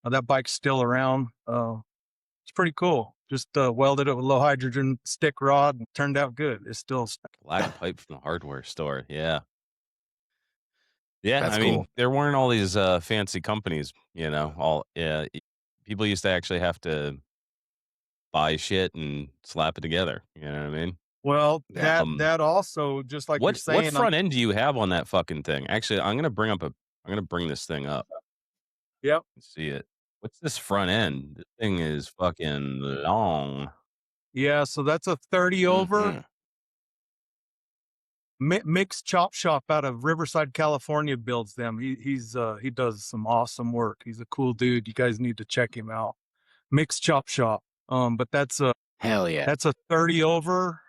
That bike's still around. It's pretty cool. Just welded it with low hydrogen stick rod and turned out good. It's still Black pipe from the hardware store. Yeah. Yeah, That's I cool. mean, there weren't all these fancy companies, all people used to actually have to buy shit and slap it together. You know what I mean? well. Yeah. That also, just like you're What saying. front end do you have on that fucking thing? Actually, I'm gonna bring this thing up Yep. and see it. What's this front end? This thing is fucking long. Yeah. So that's a 30 over. Mhm. Mixed Chop Shop out of Riverside, California builds them. He does some awesome work. He's a cool dude. You guys need to check him out. Mixed Chop Shop. But Hell yeah. that's a 30 over.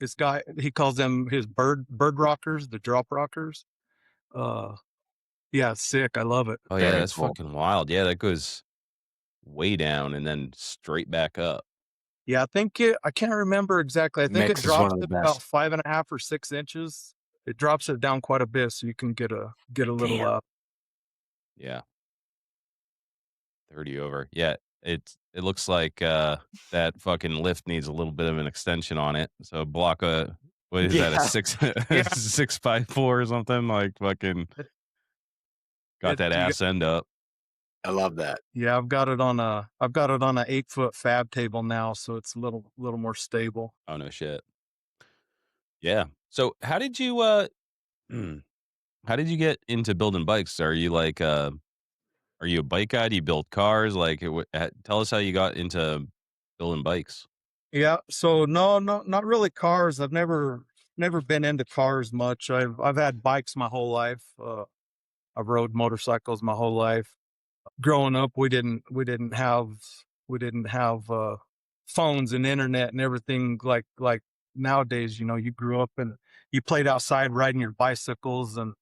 This guy, he calls them his bird rockers, the drop rockers. Uh, yeah, it's sick. I love it. Oh yeah, Very that's cool. fucking wild. Yeah, that goes way down and then straight back up. Yeah, I can't remember exactly. I think Mix it is one drops of the it about best. 5.5 or 6 inches. It drops it down quite a bit, so you can get a little Damn. Yeah, 30 over. Yeah, it looks like that fucking lift needs a little bit of an extension on it. So block what is that, a Yeah. six Yeah. 6x4 or something? Like fucking got It that you ass end up. I love that. Yeah, I've got it on a 8-foot fab table now, so it's a little more stable. Oh no shit. Yeah. So how did you get into building bikes? Are you a bike guy? Do you build cars? Like, tell us how you got into building bikes. Yeah, so no, not really cars. I've never been into cars much. I've had bikes my whole life. I've rode motorcycles my whole life. Growing up, we didn't have phones and internet and everything like nowadays. You grew up and you played outside riding your bicycles and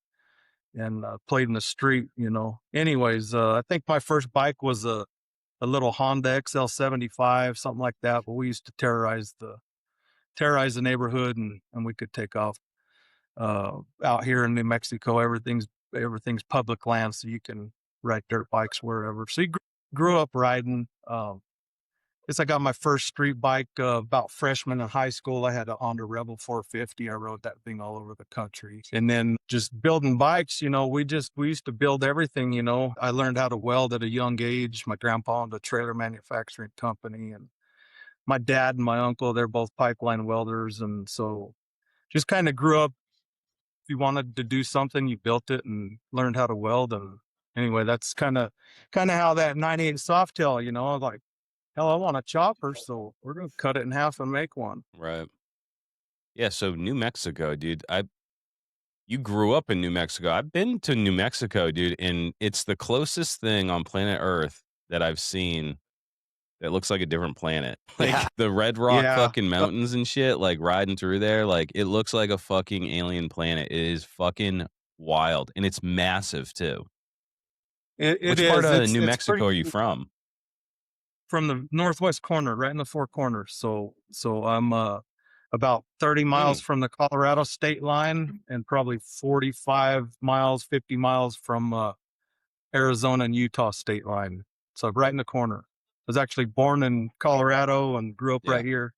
played in the street. Anyways, I think my first bike was a little Honda XL 75, something like that. But we used to terrorize the neighborhood, and we could take off. Out here in New Mexico, everything's public land, so you can ride dirt bikes wherever. So you grew up riding. Guess I got my first street bike about freshman in high school. I had a Honda Rebel 450. I rode that thing all over the country. And then just building bikes, we used to build everything. I learned how to weld at a young age. My grandpa owned a trailer manufacturing company, and my dad and my uncle, they're both pipeline welders. And so just kind of grew up. If you wanted to do something, you built it and learned how to weld. And anyway, that's kind of how that 98 Softail, like, hell, I want a chopper. So we're going to cut it in half and make one. Right. Yeah. So New Mexico, dude. You grew up in New Mexico. I've been to New Mexico, dude, and it's the closest thing on planet Earth that I've seen that looks like a different planet. Like Yeah. the Red Rock Yeah. fucking mountains and shit, like riding through there, like it looks like a fucking alien planet. It is fucking wild. And it's massive too. It Which is. part of New It's Mexico pretty are you from? from the northwest corner, right in the Four Corners. So I'm about 30 miles from the Colorado state line and probably 45 miles, 50 miles from Arizona and Utah state line. So right in the corner. I was actually born in Colorado and grew up Yeah. right here.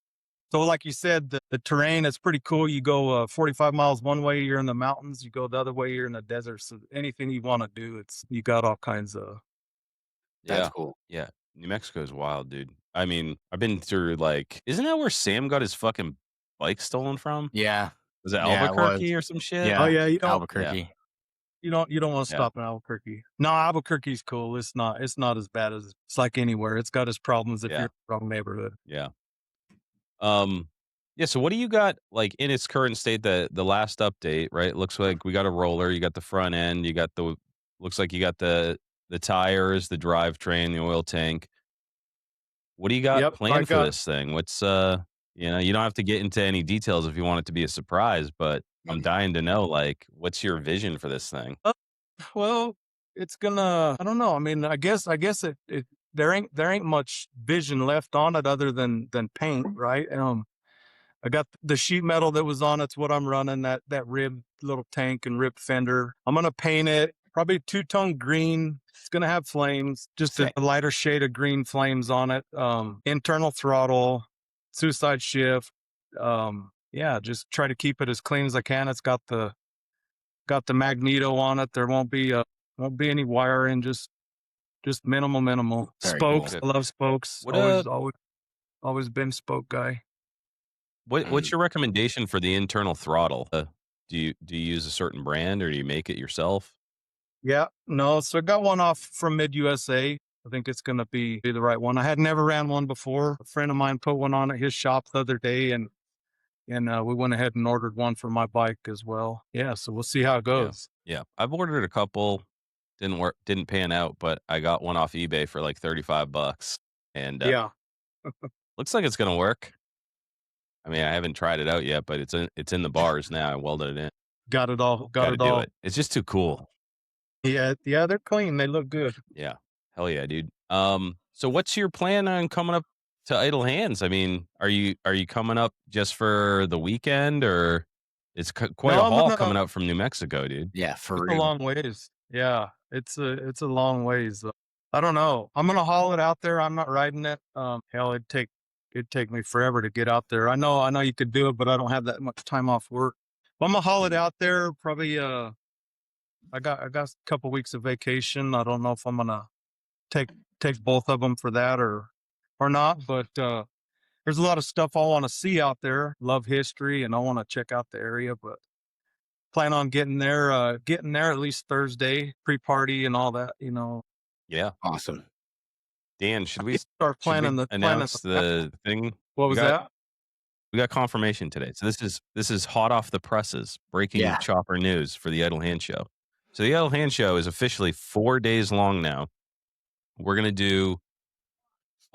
So like you said, the terrain is pretty cool. You go 45 miles one way, you're in the mountains. You go the other way, you're in the desert. So anything you want to do, you got all kinds of. That's Yeah. cool. Yeah. New Mexico is wild, dude. I mean, I've been through isn't that where Sam got his fucking bike stolen from? Yeah. Was it Yeah, it was. Albuquerque or some shit? Yeah. Oh yeah, you don't Albuquerque. you don't want to Yeah. stop in Albuquerque. No, Albuquerque's cool. It's not as bad as it's like anywhere. It's got its problems if Yeah. you're in the wrong neighborhood. Yeah. Yeah, so what do you got like in its current state, the last update, right? It looks like we got a roller, you got the front end, you got looks like you got the tires, the drivetrain, the oil tank. What do you got Yep, I planned for got this thing? What's you don't have to get into any details if you want it to be a surprise, but I'm dying to know like what's your vision for this thing? well, it's gonna. I don't know. I mean, I guess it there ain't much vision left on it other than paint, right? I got the sheet metal that was on it's what I'm running, that rib little tank and rib fender. I'm gonna paint it probably 2-tone green. It's gonna have flames, just a Sick. lighter shade of green flames on it. Internal throttle, suicide shift. Yeah, just try to keep it as clean as I can. It's got the magneto on it. There won't be any wiring, just minimal. Very Spokes. cool. I love spokes. What, Always been spoke guy. What's your recommendation for the internal throttle? Do you use a certain brand or do you make it yourself? Yeah, no. So I got one off from Mid USA. I think it's going to be the right one. I had never ran one before. A friend of mine put one on at his shop the other day, and we went ahead and ordered one for my bike as well. Yeah, so we'll see how it goes. Yeah. I've ordered a couple, didn't pan out, but I got one off eBay for like $35 and Yeah, looks like it's going to work. I mean, I haven't tried it out yet, but it's in the bars now. I welded it in. got it all. Gotta do it. It's just too cool. Yeah, they're clean. They look good. Yeah. Hell yeah, dude. So what's your plan on coming up to Idle Hands? I mean, are you coming up just for the weekend or it's quite No, a I'm haul gonna- coming out from New Mexico, dude? Yeah, for It's a real. long ways. Yeah, it's a long ways. I don't know. I'm gonna haul it out there. I'm not riding it. Hell, it'd take me forever to get out there. I know you could do it, but I don't have that much time off work. But I'm gonna haul it out there. Probably. I got a couple weeks of vacation. I don't know if I'm gonna take both of them for that or not. But there's a lot of stuff I want to see out there. Love history, and I want to check out the area. But plan on getting there at least Thursday, pre-party and all that. Yeah. Awesome. Dan, should we Start planning announce the thing? What was that? We got confirmation today. So this is hot off the presses, breaking Yeah. chopper news for the Idle Hand Show. So the Idle Hand Show is officially 4 days long now. We're gonna do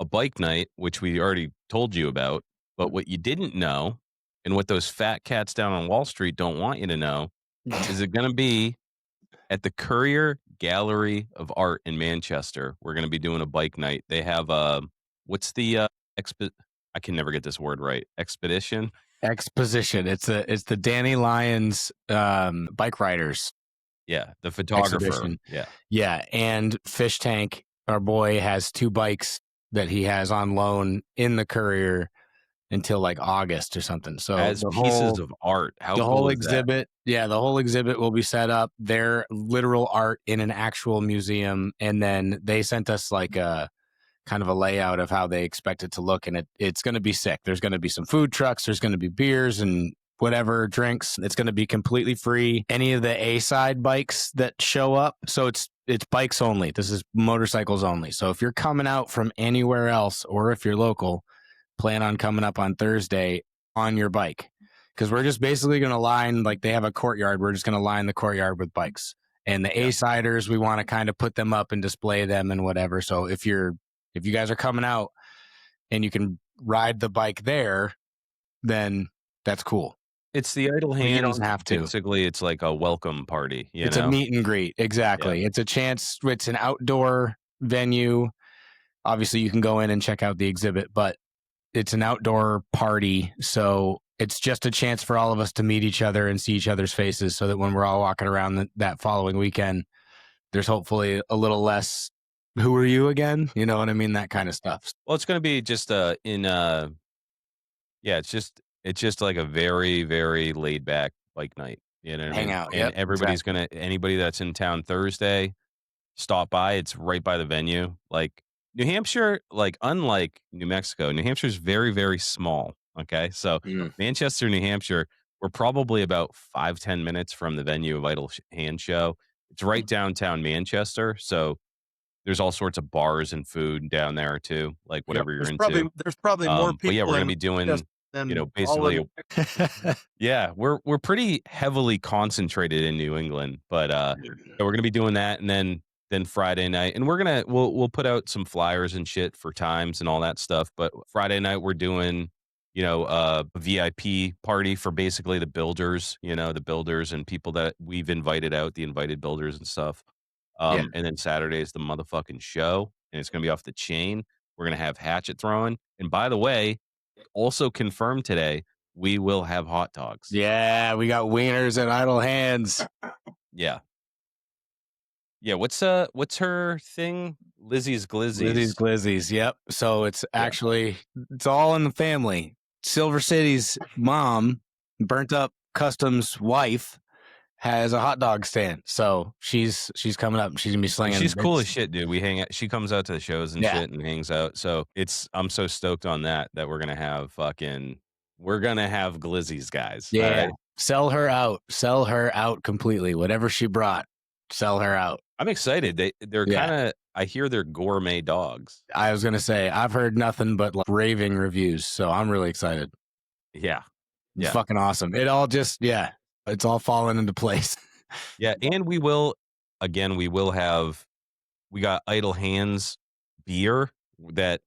a bike night, which we already told you about. But what you didn't know, and what those fat cats down on Wall Street don't want you to know, is it gonna be at the Courier Gallery of Art in Manchester. We're gonna be doing a bike night. They have what's the I can never get this word right. Expedition. Exposition. It's the Danny Lyons bike riders. Yeah, the photographer. Exhibition. Yeah. Yeah, and Fish Tank, our boy, has 2 bikes that he has on loan in the Courier until like August or something. So As pieces of art. How the cool whole is exhibit, the whole exhibit will be set up. Their literal art in an actual museum, and then they sent us like a kind of a layout of how they expect it to look, and it's going to be sick. There's going to be some food trucks, there's going to be beers and whatever drinks. It's going to be completely free. Any of the A-side bikes that show up, so it's bikes only. This is motorcycles only. So if you're coming out from anywhere else, or if you're local, plan on coming up on Thursday on your bike, because we're just basically going to line, like they have a courtyard. We're just going to line the courtyard with bikes, and the A-siders, we want to kind of put them up and display them and whatever. So if you guys are coming out and you can ride the bike there, then that's cool. It's the Idle Hands. You don't have to. Basically, it's like a welcome party. It's a meet and greet. Exactly. Yeah. It's a chance. It's an outdoor venue. Obviously, you can go in and check out the exhibit, but it's an outdoor party. So it's just a chance for all of us to meet each other and see each other's faces, so that when we're all walking around that following weekend, there's hopefully a little less, who are you again? You know what I mean? That kind of stuff. Well, it's going to be just it's just like a very, very laid back bike night. You know what I mean? Hang out. And everybody's anybody that's in town Thursday, stop by. It's right by the venue. Like New Hampshire, like unlike New Mexico, New Hampshire is very, very small. Okay. So Manchester, New Hampshire, we're probably about 5-10 minutes from the venue of Idle Hand Show. It's right downtown Manchester. So there's all sorts of bars and food down there too, like whatever you're into. There's probably more people. But yeah, we're going to be doing, basically, yeah, we're pretty heavily concentrated in New England, but we're going to be doing that. And then Friday night, and we'll put out some flyers and shit for times and all that stuff. But Friday night, we're doing, a VIP party for basically the builders, the builders and people that we've invited out, the invited builders and stuff. And then Saturday is the motherfucking show, and it's going to be off the chain. We're going to have hatchet throwing. And by the way, also confirmed today, we will have hot dogs. Yeah, we got wieners and Idle Hands. Yeah. Yeah, what's her thing? Lizzie's Glizzies. Lizzie's Glizzies, yep. So it's actually, it's all in the family. Silver City's mom, Burnt Up Customs wife, has a hot dog stand. So she's coming up. She's gonna be slinging. She's cool as shit, dude. We hang out. She comes out to the shows and shit and hangs out. So I'm so stoked on that we're gonna have Glizzies, guys. Yeah. Right? Sell her out completely. Whatever she brought, sell her out. I'm excited. They're kind of, I hear they're gourmet dogs. I was gonna say, I've heard nothing but like raving reviews, so I'm really excited. Yeah. It's fucking awesome. It all just it's all falling into place. Yeah, and we got Idle Hands beer that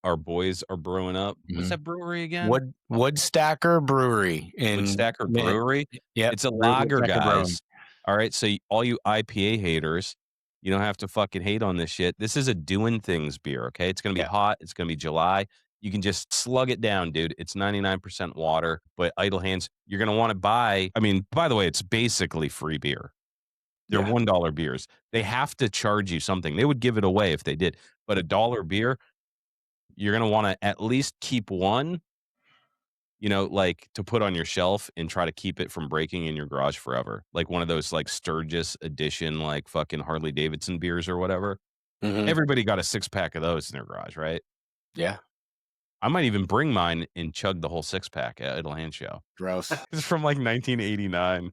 our boys are brewing up. What's that brewery again? Woodstacker Brewery. Woodstacker Brewery? Yeah. It's a lager, guys. All right, so all you IPA haters, you don't have to fucking hate on this shit. This is a doing things beer, okay? It's going to be hot. It's going to be July. You can just slug it down, dude. It's 99% water, but Idle Hands, you're going to want to buy. I mean, by the way, it's basically free beer. They're $1 beers. They have to charge you something. They would give it away if they did. But $1 beer, you're going to want to at least keep one, like to put on your shelf and try to keep it from breaking in your garage forever. Like one of those like Sturgis edition, like fucking Harley Davidson beers or whatever. Mm-hmm. Everybody got a 6-pack of those in their garage, right? Yeah. I might even bring mine and chug the whole 6-pack at Idle Hand Show. Gross. It's from like 1989.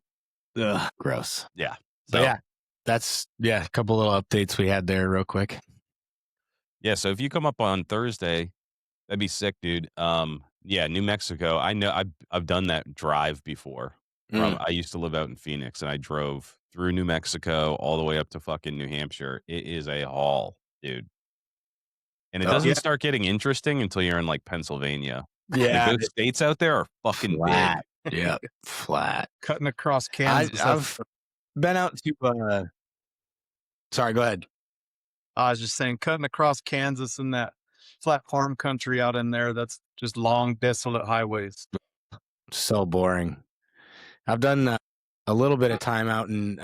Ugh, gross. Yeah. So that's a couple little updates we had there real quick. Yeah, so if you come up on Thursday, that'd be sick, dude. New Mexico. I know I've done that drive before. I used to live out in Phoenix, and I drove through New Mexico all the way up to fucking New Hampshire. It is a haul, dude. And it doesn't start getting interesting until you're in like Pennsylvania. Yeah. Like, those states out there are fucking flat. big. Yeah. Flat. Cutting across Kansas. I've been out to sorry, go ahead. I was just saying, cutting across Kansas and that flat farm country out in there, that's just long, desolate highways. So boring. I've done a little bit of time out in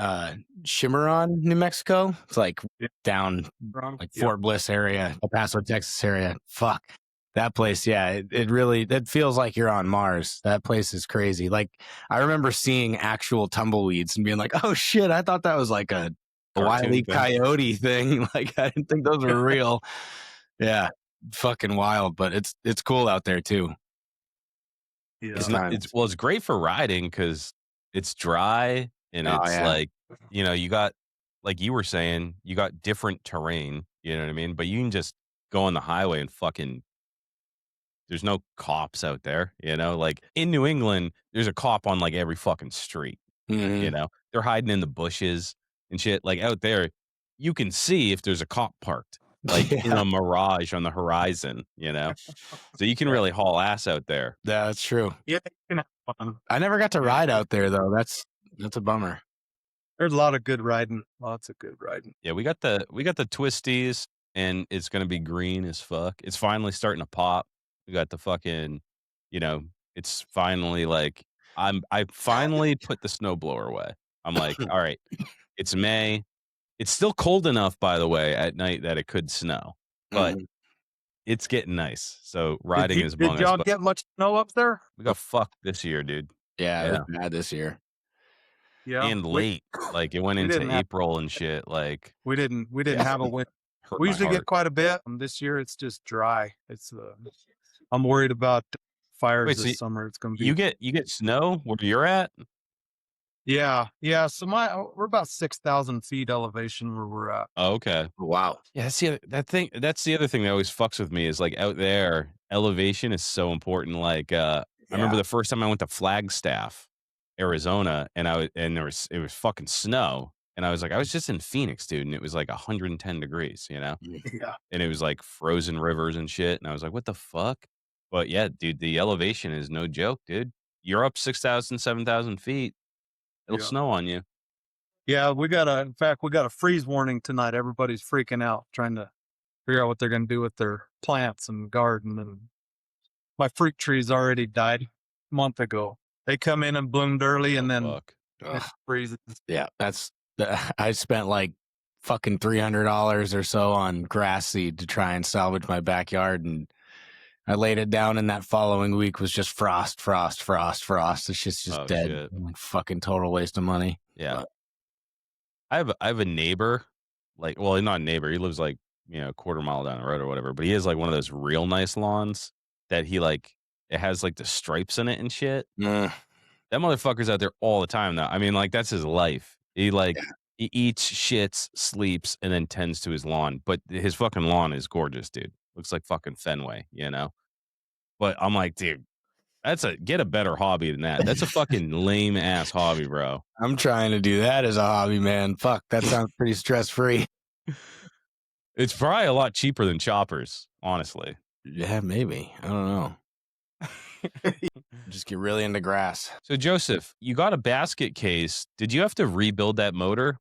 Cimarron, New Mexico. It's like down like Fort Bliss area, El Paso, Texas area. Fuck. That place, it feels like you're on Mars. That place is crazy. Like, I remember seeing actual tumbleweeds and being like, oh shit, I thought that was like a Wile E. Coyote thing. Like, I didn't think those were real. Yeah, fucking wild, but it's cool out there too. Yeah. It's not. It's great for riding because it's dry and it's like you got like you were saying you got different terrain. You know what I mean? But you can just go on the highway and fucking. There's no cops out there. Like in New England, there's a cop on like every fucking street. Mhm. They're hiding in the bushes and shit. Like out there, you can see if there's a cop parked, like in Yeah. a mirage on the horizon. So you can really haul ass out there. Yeah, that's true. Yeah, you can have fun. I never got to Yeah. ride out there though. That's a bummer. There's a lot of good riding. Lots of good riding. Yeah, we got the twisties, and it's gonna be green as fuck. It's finally starting to pop. We got the fucking, you know, it's finally like I finally put the snowblower away. I'm like, all right, it's May. It's still cold enough, by the way, at night that it could snow, but Mhm. it's getting nice. So Did riding is among us. y'all But get much snow up there? we got fucked this year, dude. Yeah, it Yeah, was bad this year. Yeah. and late. Like it went we into didn't have April and shit. Like we didn't Yeah. have a wind. hurt We my usually heart. get quite a bit. This year it's just dry. I'm worried about fires Wait, so this summer. It's gonna be you get snow where you're at? Yeah. So we're about 6,000 feet elevation where we're at. Oh, okay. Wow. Yeah, that's the other thing that always fucks with me is like out there, elevation is so important. Like I remember the first time I went to Flagstaff, Arizona, and it was fucking snow. And I was like, I was just in Phoenix, dude, and it was like 110 degrees, Yeah. and it was like frozen rivers and shit. And I was like, what the fuck? But yeah, dude, the elevation is no joke, dude. You're up 6,000, 7,000 feet. It'll Yeah. snow on you. Yeah, in fact, we got a freeze warning tonight. Everybody's freaking out, trying to figure out what they're going to do with their plants and garden. And my fruit trees already died a month ago. They come in and bloomed early, and then Fuck. it freezes. Yeah, I spent like fucking $300 or so on grass seed to try and salvage my backyard, and I laid it down, and that following week was just frost. The shit's just Oh, dead. shit. Like, fucking total waste of money. Yeah. But- I have a neighbor, like, well, not a neighbor. He lives like, a quarter mile down the road or whatever, but he has like one of those real nice lawns that it has like the stripes in it and shit. Mm. That motherfucker's out there all the time now. I mean, like, that's his life. He he eats, shits, sleeps, and then tends to his lawn. But his fucking lawn is gorgeous, dude. Looks like fucking Fenway, But I'm like, dude, get a better hobby than that. That's a fucking lame ass hobby, bro. I'm trying to do that as a hobby, man. Fuck, that sounds pretty stress free. It's probably a lot cheaper than choppers, honestly. Yeah, maybe. I don't know. Just get really into grass. So Joseph, you got a basket case. Did you have to rebuild that motor,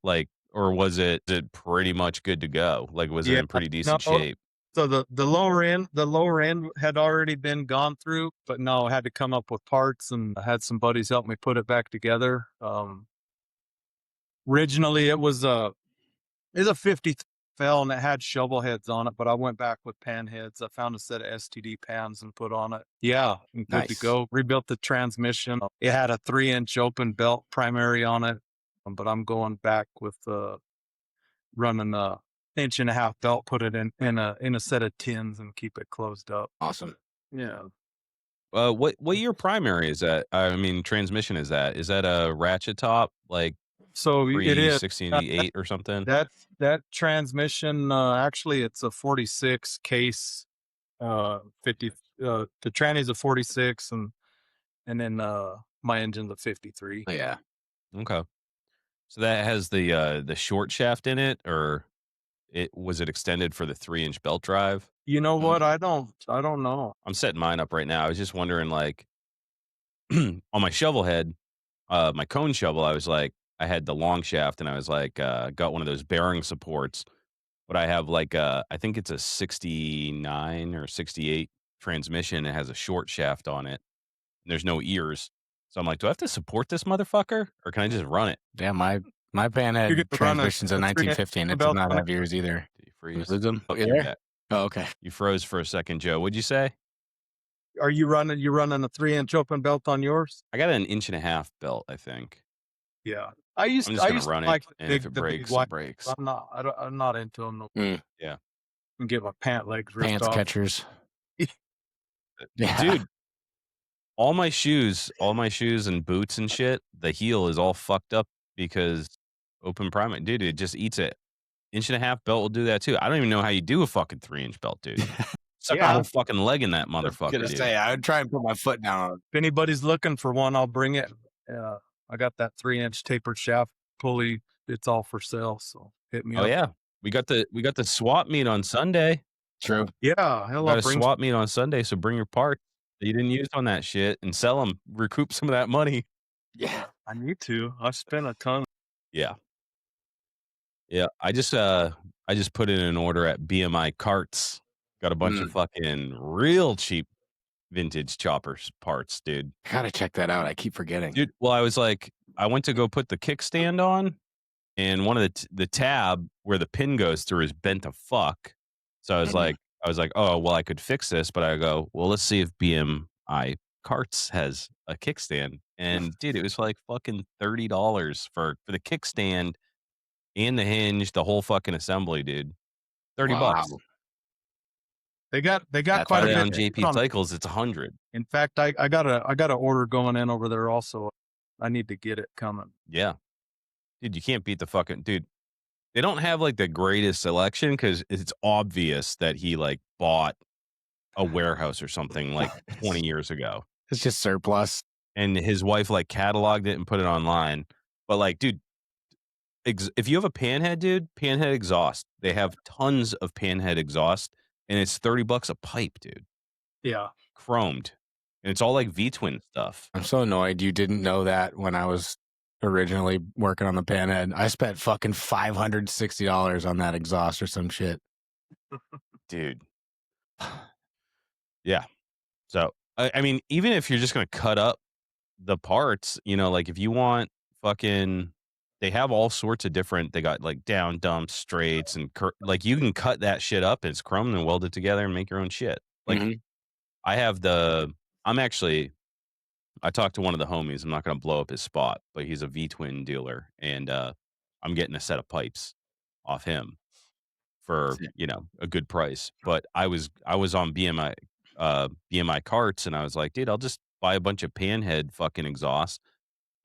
or was it pretty much good to go? Like, was it in pretty decent shape? So the lower end had already been gone through, but no, I had to come up with parts, and I had some buddies help me put it back together. Originally it was a 50 fell, and it had shovel heads on it, but I went back with pan heads. I found a set of STD pans and put on it. Yeah, and good to Nice. go. Rebuilt the transmission. It had a 3-inch open belt primary on it, but I'm going back with running a 1.5-inch belt. Put it in a set of tins and keep it closed up. Awesome. Yeah. What year primary is that? I mean, transmission is that? Is that a ratchet top, like So it is 1688 or something? that transmission. Actually, it's a 46 case. 50. The tranny's a 46, and then my engine's a 53. Yeah. Okay. So that has the short shaft in it, or was it extended for the 3-inch belt drive? You know what? I don't know. I'm setting mine up right now. I was just wondering, like, on my shovel head, my cone shovel, I was like, I had the long shaft, and I was like, got one of those bearing supports. But I have like I think it's a 69 or 68 transmission. It has a short shaft on it. And there's no ears. So I'm like, do I have to support this motherfucker, or can I just run it? Yeah, my You panhead could run transmission's a 1950, and it does belt not on have ears either. Did you freeze? Lose them? Oh, You you're there? back. Oh, okay. You froze for a second, Joe. What'd you say? Are you running a 3-inch open belt on yours? I got an 1.5-inch belt, I think. Yeah. I'm just gonna run it, like and if it breaks, it breaks. I'm not into them. No. Mm. Yeah. and get my pant legs ripped Pants off. catchers. Yeah. Dude, all my shoes and boots and shit, the heel is all fucked up because open primate. Dude, it just eats it. 1.5-inch belt will do that too. I don't even know how you do a fucking 3-inch belt, dude. Suck a Yeah. whole fucking leg in that I was motherfucker, gonna dude. say, I would try and put my foot down. If anybody's looking for one, I'll bring it. I got that 3-inch tapered shaft pulley. It's all for sale. So hit me Oh up. yeah. We got the swap meet on Sunday. True. Yeah. We Hell, got I'll a bring. swap meet on Sunday, so bring your parts that you didn't use on that shit and sell them. Recoup some of that money. Yeah. I need to. I spent a ton. Yeah. Yeah. I just put in an order at BMI Carts. Got a bunch of fucking real cheap vintage choppers parts, dude. Gotta check that out. I keep forgetting. Dude, well, I went to go put the kickstand on, and one of the tab where the pin goes through is bent to fuck. So I was like, oh well, I could fix this, but I go, well, let's see if BMI Carts has a kickstand. And dude, it was like fucking $30 for the kickstand and the hinge, the whole fucking assembly, dude. $30. Wow. They got That's quite a Buy it bit on JP on. Cycles, it's 100. In fact, I got a order going in over there also. I need to get it coming. Yeah. Dude, you can't beat the fucking dude. They don't have like the greatest selection because it's obvious that he like bought a warehouse or something like 20 years ago. It's just surplus. And his wife like cataloged it and put it online. But like, dude, if you have a panhead, dude, panhead exhaust, they have tons of panhead exhaust and it's $30 a pipe, dude. Yeah. Chromed. And it's all like V-twin stuff. I'm so annoyed you didn't know that when I was originally working on the panhead. I spent fucking $560 on that exhaust or some shit. Dude. Yeah. So, I mean, even if you're just going to cut up the parts, you know, like if you want fucking, they have all sorts of different, they got like down dumps, straights, and like you can cut that shit up. It's chrome and weld it together and make your own shit. Like I have I talked to one of the homies. I'm not going to blow up his spot, but he's a V-twin dealer, and I'm getting a set of pipes off him for a good price. But I was on BMI Carts, and I was like, dude, I'll just buy a bunch of panhead fucking exhaust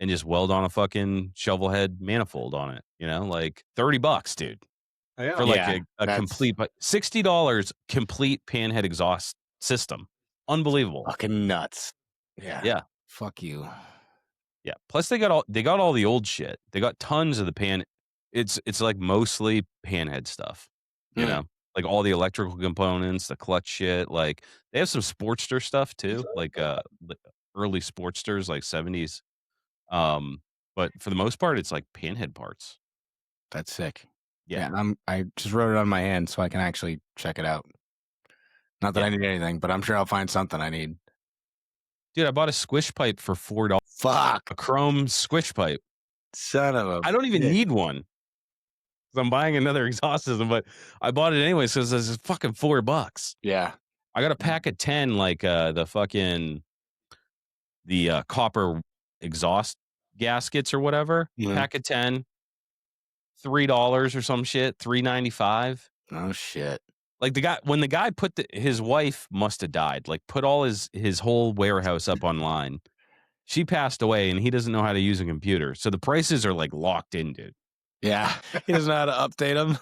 and just weld on a fucking shovel head manifold on it. You know, like $30, dude, for like a complete $60 complete panhead exhaust system. Unbelievable. Fucking nuts. Yeah. Yeah. Fuck you. Yeah. Plus they got all the old shit. They got tons of the pan. It's like mostly panhead stuff. You know, like all the electrical components, the clutch shit. Like they have some Sportster stuff too, like early Sportsters, like 70s. But for the most part, it's like panhead parts. That's sick. Yeah. I just wrote it on my hand so I can actually check it out. Not that I need anything, but I'm sure I'll find something I need. Dude, I bought a squish pipe for $4. Fuck. A chrome squish pipe. Son of a. I don't even need one. I'm buying another exhaust system, but I bought it anyway, so it's fucking $4. Yeah. I got a pack of 10, like the copper exhaust gaskets or whatever. Pack of 10, $3 or some shit, $3.95. Oh shit. Like when the guy his wife must have died, like put all his whole warehouse up online. She passed away and he doesn't know how to use a computer. So the prices are like locked in, dude. Yeah. He doesn't know how to update them.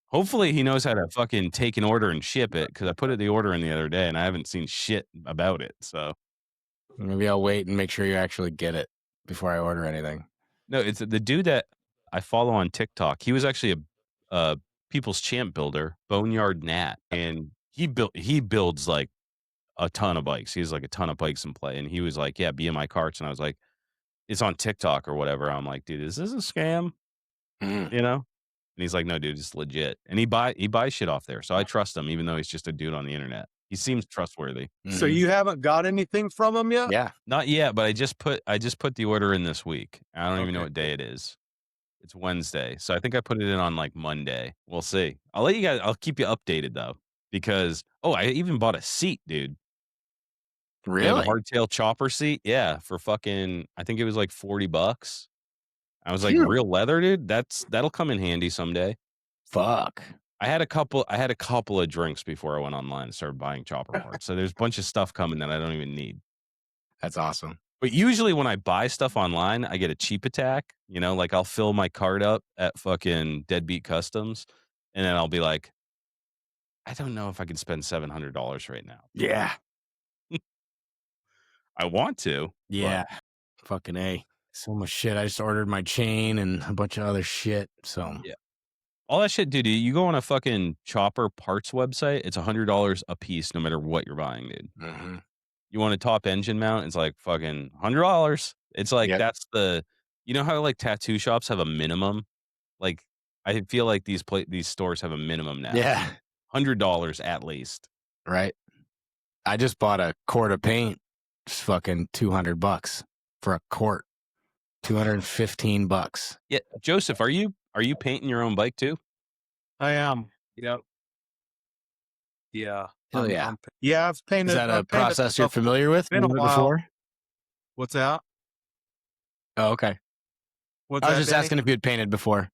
Hopefully he knows how to fucking take an order and ship it, because I put the order in the other day and I haven't seen shit about it. So maybe I'll wait and make sure you actually get it before I order anything. No, it's the dude that I follow on TikTok. He was actually a People's Champ builder, Boneyard Nat, and he builds like a ton of bikes. He has like a ton of bikes in play, and he was like, "Yeah, BMI Carts," and I was like, "It's on TikTok or whatever." I'm like, "Dude, is this a scam?" You know? And he's like, "No, dude, it's legit." And he buys shit off there, so I trust him, even though he's just a dude on the internet. He seems trustworthy. So you haven't got anything from him yet? Yeah. Not yet, but I just put the order in this week. I don't even know what day it is. It's Wednesday. So I think I put it in on like Monday. We'll see. I'll keep you updated though, because I even bought a seat, dude. Really? I have a hardtail chopper seat. Yeah, for fucking, I think it was like $40. I was like, real leather, dude. That'll come in handy someday. Fuck. I had a couple of drinks before I went online and started buying chopper parts. So there's a bunch of stuff coming that I don't even need. That's awesome. But usually when I buy stuff online, I get a cheap attack. Like I'll fill my cart up at fucking Deadbeat Customs, and then I'll be like, I don't know if I can spend $700 right now. Yeah. I want to, Yeah. Fucking A. So much shit. I just ordered my chain and a bunch of other shit. So yeah, all that shit, dude. You go on a fucking chopper parts website, it's $100 a piece, no matter what you're buying, dude. mm-hmm. You want a top engine mount? It's like fucking $100. It's like Yep. that's how like tattoo shops have a minimum. Like I feel like these stores have a minimum now. Yeah. $100 at least. Right. I just bought a quart of paint. It's fucking $200 for a quart. $215. Yeah, Joseph, are you painting your own bike too? I am. Yep. Yeah. Hell yeah. Yeah, I've painted. Is that a I've painted process you're stuff familiar with? been a Doing it while. before? What's that? Oh, okay. What's I was that, just Danny? asking if you'd painted before.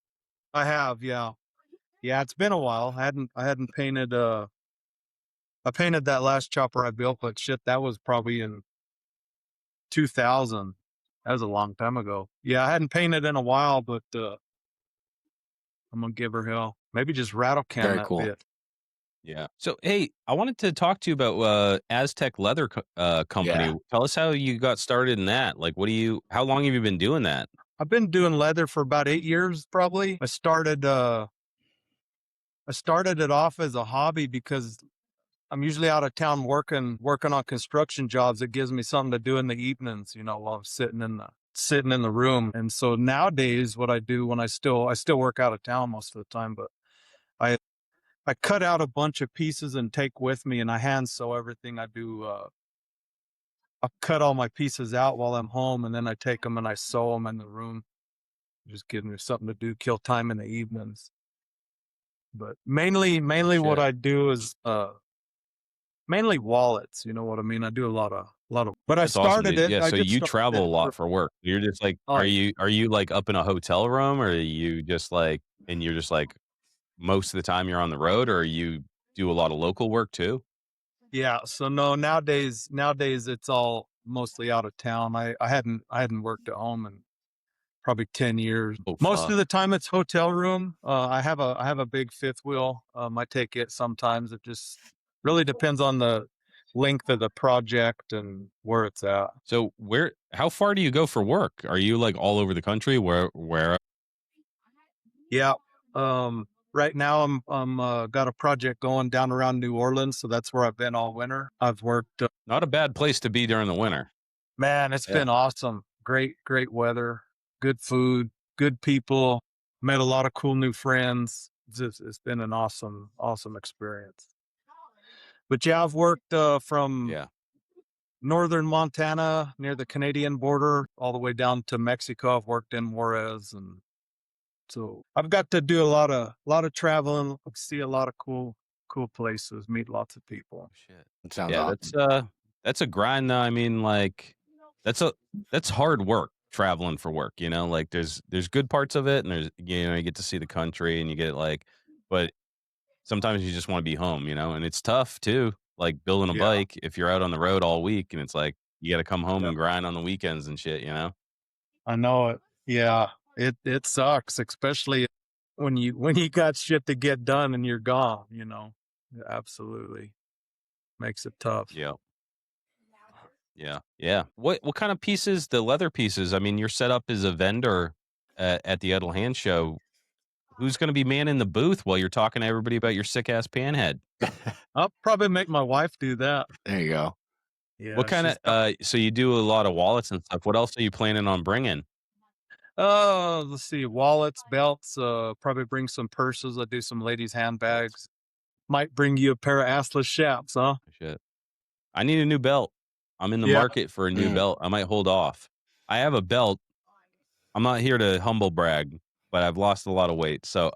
I have, yeah. Yeah, it's been a while. I hadn't painted I painted that last chopper I built, but shit, that was probably in 2000. That was a long time ago. Yeah, I hadn't painted in a while, but I'm gonna give her hell. Maybe just rattle can Very that cool. bit. Yeah. So, hey, I wanted to talk to you about Aztec Leather Company. Yeah. Tell us how you got started in that. Like, how long have you been doing that? I've been doing leather for about 8 years, probably. I started it off as a hobby because I'm usually out of town working on construction jobs. It gives me something to do in the evenings, while I'm sitting in the room. And so nowadays, what I do when I still work out of town most of the time, but I cut out a bunch of pieces and take with me, and I hand sew everything I do. I cut all my pieces out while I'm home, and then I take them and I sew them in the room. Just giving me something to do, kill time in the evenings. But mainly what Shit. I do is mainly wallets. You know what I mean? I do a lot of. But I That's awesome, started dude. it. Yeah. I So just you started travel a it. lot for work. You're just like, Oh, are you like up in a hotel room, or are you just like, and you're just like most of the time you're on the road, or you do a lot of local work too? yeah. So no, nowadays it's all mostly out of town. I hadn't worked at home in probably 10 years. Oh Most fuck. of the time it's hotel room. I have a big fifth wheel. I take it sometimes. It just really depends on the length of the project and where it's at. So how far do you go for work? Are you like all over the country? Where? Yeah. Right now I'm got a project going down around New Orleans, so that's where I've been all winter. I've worked. Not a bad place to be during the winter. Man, it's Yeah. been awesome. Great weather, good food, good people. Met a lot of cool new friends. It's been an awesome experience. But yeah, I've worked from Yeah. northern Montana near the Canadian border all the way down to Mexico. I've worked in Juarez, and so I've got to do a lot of traveling, see a lot of cool places, meet lots of people. Shit. It sounds Yeah, awesome. that's a grind though. I mean, like that's a that's hard work traveling for work, Like there's good parts of it and there's you get to see the country and you get like but sometimes you just want to be home, and it's tough too. Like building a Yeah, bike if you're out on the road all week and it's like you got to come home yeah, and grind on the weekends and shit. I know it. Yeah, it sucks, especially when you got shit to get done and you're gone. Yeah, absolutely makes it tough. Yeah. Yeah. Yeah. What kind of pieces? The leather pieces. I mean, you're set up as a vendor at the Idle Hand show. Who's going to be manning the booth while you're talking to everybody about your sick ass panhead? I'll probably make my wife do that. There you go. Yeah, What kind she's of got. so you do a lot of wallets and stuff. What else are you planning on bringing? Let's see, wallets, belts, probably bring some purses. I do some ladies' Belts. handbags. Might bring you a pair of assless chaps, huh? Shit. I need a new belt. I'm in the Yeah. market for a new belt. I might hold off. I have a belt. I'm not here to humble brag, but I've lost a lot of weight. So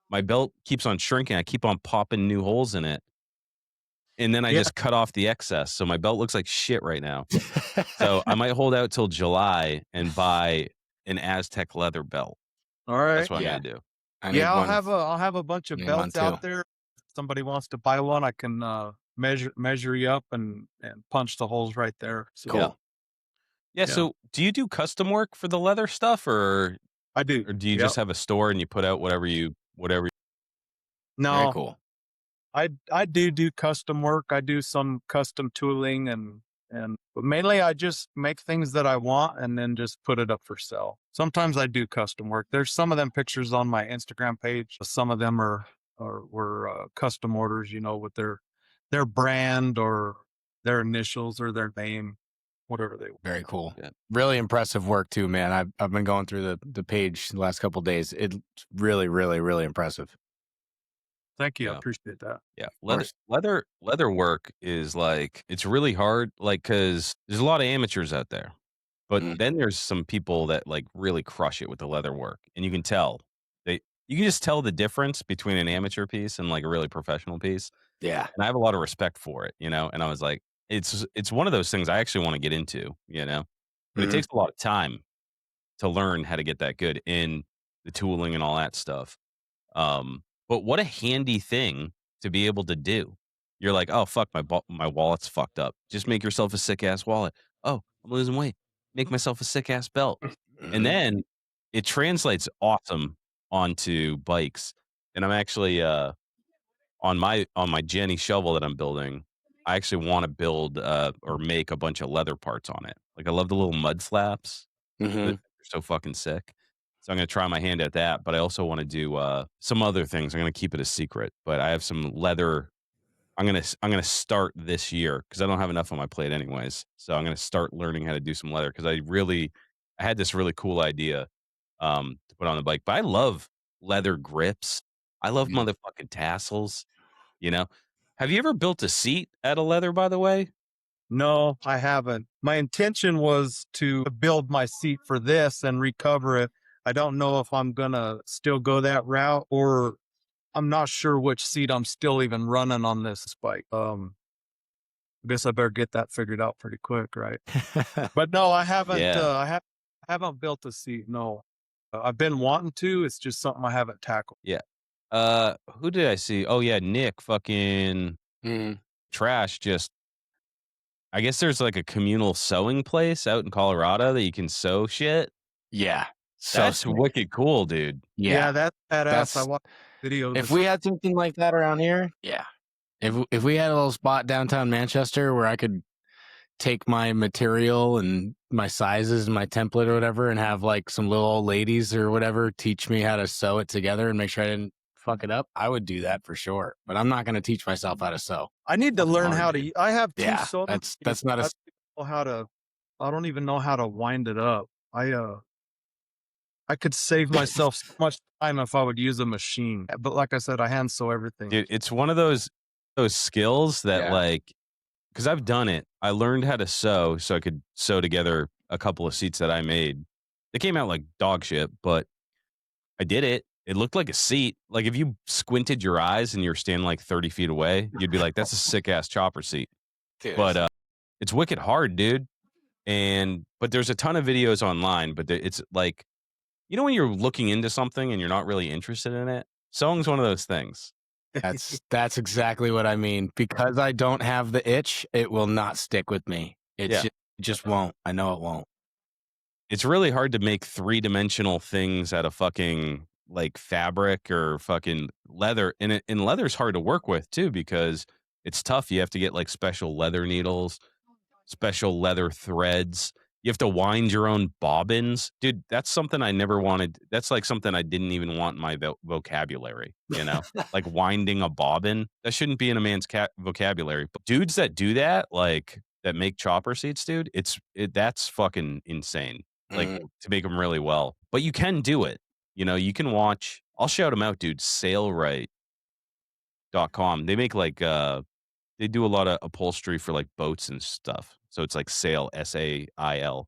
my belt keeps on shrinking. I keep on popping new holes in it. And then I Yeah. just cut off the excess. So my belt looks like shit right now. So I might hold out till July and buy an Aztec leather belt. All right. That's what I'm Yeah. going to do. I need Yeah, one. I'll have a bunch I of need one belts out too. there. If somebody wants to buy one, I can measure you up and punch the holes right there. So Yeah. Cool. Yeah. yeah, So, do you do custom work for the leather stuff, I do. or do you Yep. just have a store and you put out whatever? Very No, cool. I do custom work. I do some custom tooling but mainly I just make things that I want and then just put it up for sale. Sometimes I do custom work. There's some of them pictures on my Instagram page. Some of them were custom orders, with their brand or their initials or their name, whatever they want. Very cool. Yeah. Really impressive work too, man. I've been going through the page the last couple of days. It's really, really, really impressive. Thank you. I Yeah. appreciate that. Yeah. Of course. Leather work is like, it's really hard, like, because there's a lot of amateurs out there. But Mm. then there's some people that, like, really crush it with the leather work, and you can tell. You can just tell the difference between an amateur piece and, like, a really professional piece, Yeah. and I have a lot of respect for it, and I was like, it's one of those things I actually wanna get into, but it Mhm. takes a lot of time to learn how to get that good in the tooling and all that stuff. But what a handy thing to be able to do. You're like, "Oh, fuck, my wallet's fucked up." Just make yourself a sick ass wallet. "Oh, I'm losing weight. Make myself a sick ass belt." And Mhm. then it translates awesome onto bikes. And I'm actually, on my Jenny shovel that I'm building, I actually wanna build, or make a bunch of leather parts on it. Like, I love the little mud flaps. They're Mhm. so fucking sick. So I'm gonna try my hand at that, but I also wanna do, some other things. I'm gonna keep it a secret, but I have some leather. I'm gonna start this year because I don't have enough on my plate anyways. So I'm gonna start learning how to do some leather because I had this really cool idea, to put on the bike, but I love leather grips. I love Mhm. motherfucking tassels, you know? Have you ever built a seat out of leather, by the way? No, I haven't. My intention was to build my seat for this and recover it. I don't know if I'm gonna still go that route or I'm not sure which seat I'm still even running on this bike. I guess I better get that figured out pretty quick, right? But no, I haven't. Yeah. I haven't built a seat. No, I've been wanting to. It's just something I haven't tackled. Yeah. Who did I see? Oh, yeah, Nick fucking Mhm. Trash just I guess there's, like, a communal sewing place out in Colorado that you can sew shit. Yeah. So That's sick. wicked cool, dude. Yeah, Yeah. that's badass. I That's watched videos. if we had something like that around here, yeah. If we had a little spot downtown Manchester where I could take my material and my sizes and my template or whatever and have like some little old ladies or whatever teach me how to sew it together and make sure I didn't fuck it up, I would do that for sure. But I'm not going to teach myself how to sew. I need to Fucking learn hard, how dude. to. I have two Yeah, sewing machines. that's not I a don't know how to. I don't even know how to wind it up. I could save myself so much time if I would use a machine. But like I said, I hand sew everything. Dude, it's one of those skills that, yeah. like, because 'cause I've done it. I learned how to sew so I could sew together a couple of seats that I made. They came out like dog shit, but I did it. It looked like a seat. Like, if you squinted your eyes and you're standing, like, 30 feet away, you'd be like, "That's a sick ass chopper seat." Dude, But, it's wicked hard, dude, but there's a ton of videos online, but it's like, when you're looking into something and you're not really interested in it? Sewing's one of those things. that's exactly what I mean. Because I don't have the itch, it will not stick with me. Yeah. It just won't. I know it won't. It's really hard to make three-dimensional things out of fucking, like, fabric or fucking leather, and leather's hard to work with too because it's tough. You have to get, like, special leather needles, special leather threads. You have to wind your own bobbins. Dude, that's something I never wanted. That's like something I didn't even want in my vocabulary, you know? Like winding a bobbin. That shouldn't be in a man's vocabulary. But dudes that do that, like that make chopper seats, dude, that's fucking insane. Like Mm. to make them really well. But you can do it. You can watch. I'll shout them out, dude. Sailright.com. They make like they do a lot of upholstery for, like, boats and stuff. So it's like Sail, SAIL.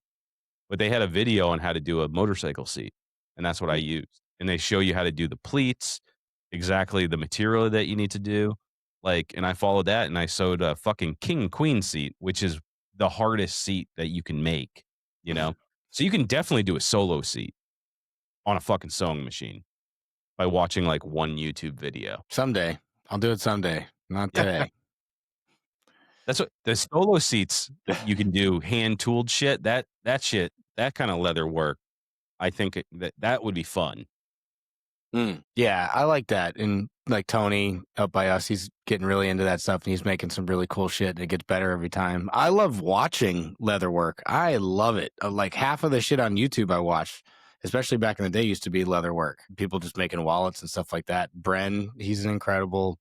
But they had a video on how to do a motorcycle seat, and that's what I used. And they show you how to do the pleats, exactly the material that you need to do. Like, and I followed that and I sewed a fucking king queen seat, which is the hardest seat that you can make, you Mhm. know? So you can definitely do a solo seat on a fucking sewing machine. by watching like one YouTube video. Someday. I'll do it someday. Not Yeah. today. That's what the solo seats you can do hand tooled shit. That shit, that kind of leather work. I think that would be fun. Yeah, I like that. And like Tony up by us, he's getting really into that stuff and he's making some really cool shit and it gets better every time. I love watching leather work. I love it. Like half of the shit on YouTube I watch, especially back in the day, used to be leather work. People just making wallets and stuff like that. Bren, he's an incredible.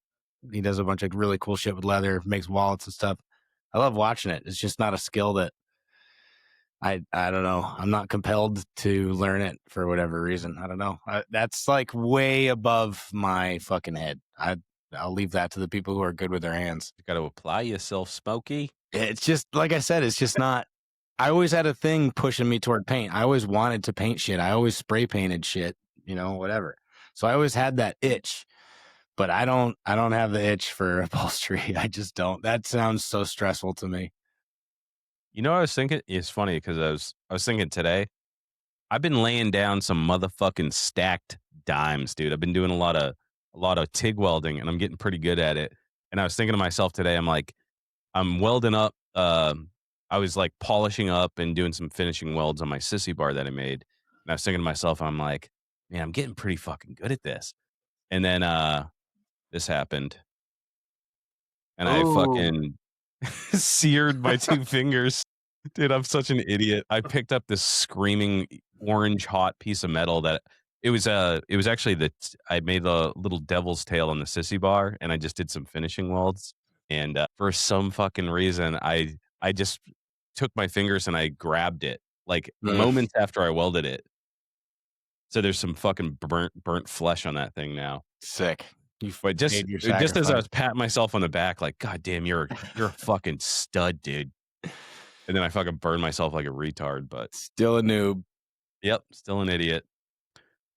He does a bunch of really cool shit with leather, makes wallets and stuff. I love watching it. It's just not a skill that I don't know. I'm not compelled to learn it for whatever reason. I don't know. That's like way above my fucking head. I'll leave that to the people who are good with their hands. You got to apply yourself, Smokey. It's just like I said. It's just not. I always had a thing pushing me toward paint. I always wanted to paint shit. I always spray painted shit. You know, whatever. So I always had that itch. But I don't have the itch for upholstery. I just don't. That sounds so stressful to me. You know, I was thinking. It's funny because I was thinking today. I've been laying down some motherfucking stacked dimes, dude. I've been doing a lot of TIG welding, and I'm getting pretty good at it. And I was thinking to myself today, I'm like, I'm welding up. I was like polishing up and doing some finishing welds on my sissy bar that I made. And I was thinking to myself, I'm like, man, I'm getting pretty fucking good at this. And then this happened, and I fucking seared my two fingers. Dude, I'm such an idiot. I picked up this screaming orange hot piece of metal that it was actually I made a little devil's tail on the sissy bar and I just did some finishing welds. And for some fucking reason, I just took my fingers and I grabbed it like moments after I welded it. So there's some fucking burnt flesh on that thing now. Sick. But just as I was patting myself on the back, like, God damn, you're a fucking stud, dude. And then I fucking burned myself like a retard, but still a noob. Yep, still an idiot.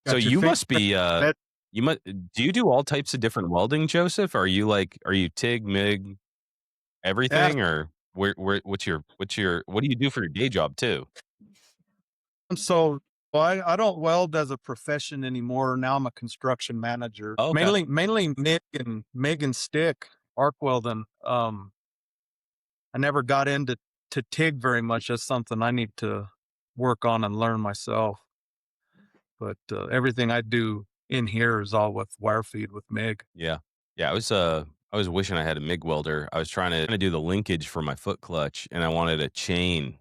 So you must be do you do all types of different welding, Joseph? Are you TIG, MIG, everything, or what do you do for your day job too? So I don't weld as a profession anymore. Now I'm a construction manager. Oh, okay. Mainly MIG and stick arc welding. I never got into TIG very much. That's something I need to work on and learn myself. But everything I do in here is all with wire feed with MIG. Yeah. I was wishing I had a MIG welder. I was trying to do the linkage for my foot clutch, and I wanted a chain,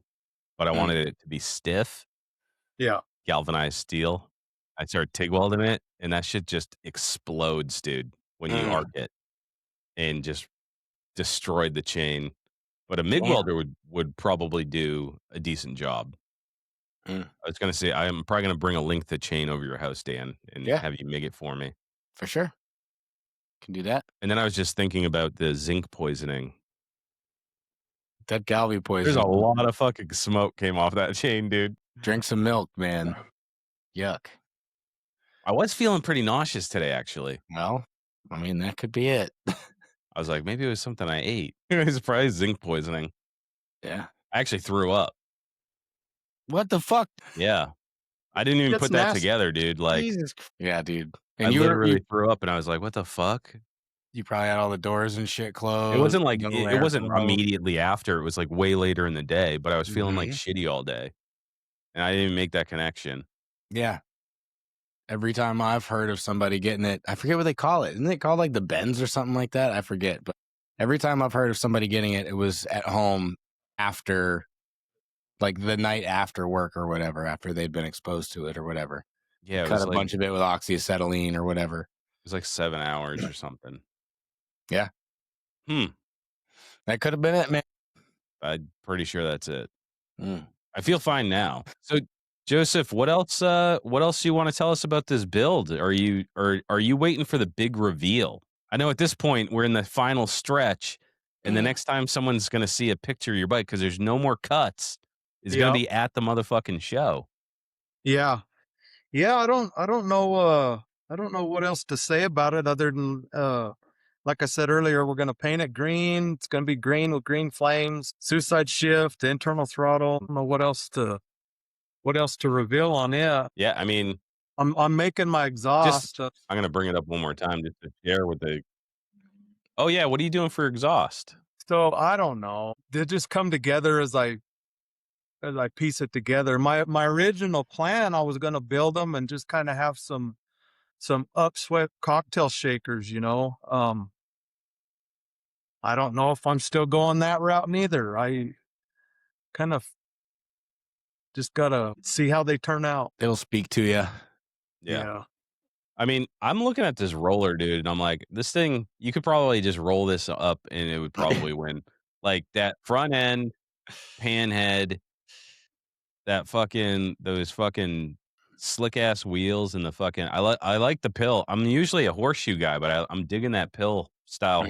but I wanted it to be stiff. Yeah. Galvanized steel. I started TIG welding it, and that shit just explodes, dude, when you arc it, and just destroyed the chain. But a MIG welder would probably do a decent job. I was gonna say I'm probably gonna bring a length of chain over your house, Dan, and have you MIG it for me. For sure. Can do that. And then I was just thinking about the zinc poisoning. That Galvi poison. There's a lot of fucking smoke came off that chain, dude. Drink some milk, man. Yuck. I was feeling pretty nauseous today, actually. Well, I mean, that could be it. I was like, maybe it was something I ate. It was probably zinc poisoning. Yeah. I actually threw up. What the fuck? Yeah. I didn't even put that together, dude. Like, Jesus. Yeah, dude. And I literally threw up, and I was like, what the fuck? You probably had all the doors and shit closed. It wasn't like, it wasn't immediately after. It was like way later in the day, but I was feeling like shitty all day. And I didn't even make that connection. Yeah. Every time I've heard of somebody getting it, I forget what they call it. Isn't it called like the bends or something like that? I forget. But every time I've heard of somebody getting it, it was at home after, like the night after work or whatever, after they'd been exposed to it or whatever. Yeah. Cut a bunch of it with oxyacetylene or whatever. It was like 7 hours or something. Yeah. That could have been it, man. I'm pretty sure that's it. I feel fine now. So, Joseph, what else do you want to tell us about this build? Are you waiting for the big reveal? I know at this point we're in the final stretch, and the next time someone's going to see a picture of your bike, because there's no more cuts, is going to be at the motherfucking show. Yeah. I don't know what else to say about it other than like I said earlier, we're going to paint it green. It's going to be green with green flames, suicide shift, internal throttle. I don't know what else to reveal on it. Yeah, I mean, I'm making my exhaust. I'm gonna bring it up one more time just to share with the. Oh yeah, what are you doing for exhaust? So I don't know. They just come together as I piece it together. My original plan, I was gonna build them and just kind of have some upswept cocktail shakers, you know. I don't know if I'm still going that route neither. I kind of just gotta see how they turn out. It'll speak to you. Yeah. Yeah. I mean, I'm looking at this roller, dude, and I'm like, this thing, you could probably just roll this up and it would probably win. Like that front end, pan head, those fucking slick ass wheels and the fucking I like the pill. I'm usually a horseshoe guy, but I'm digging that pill style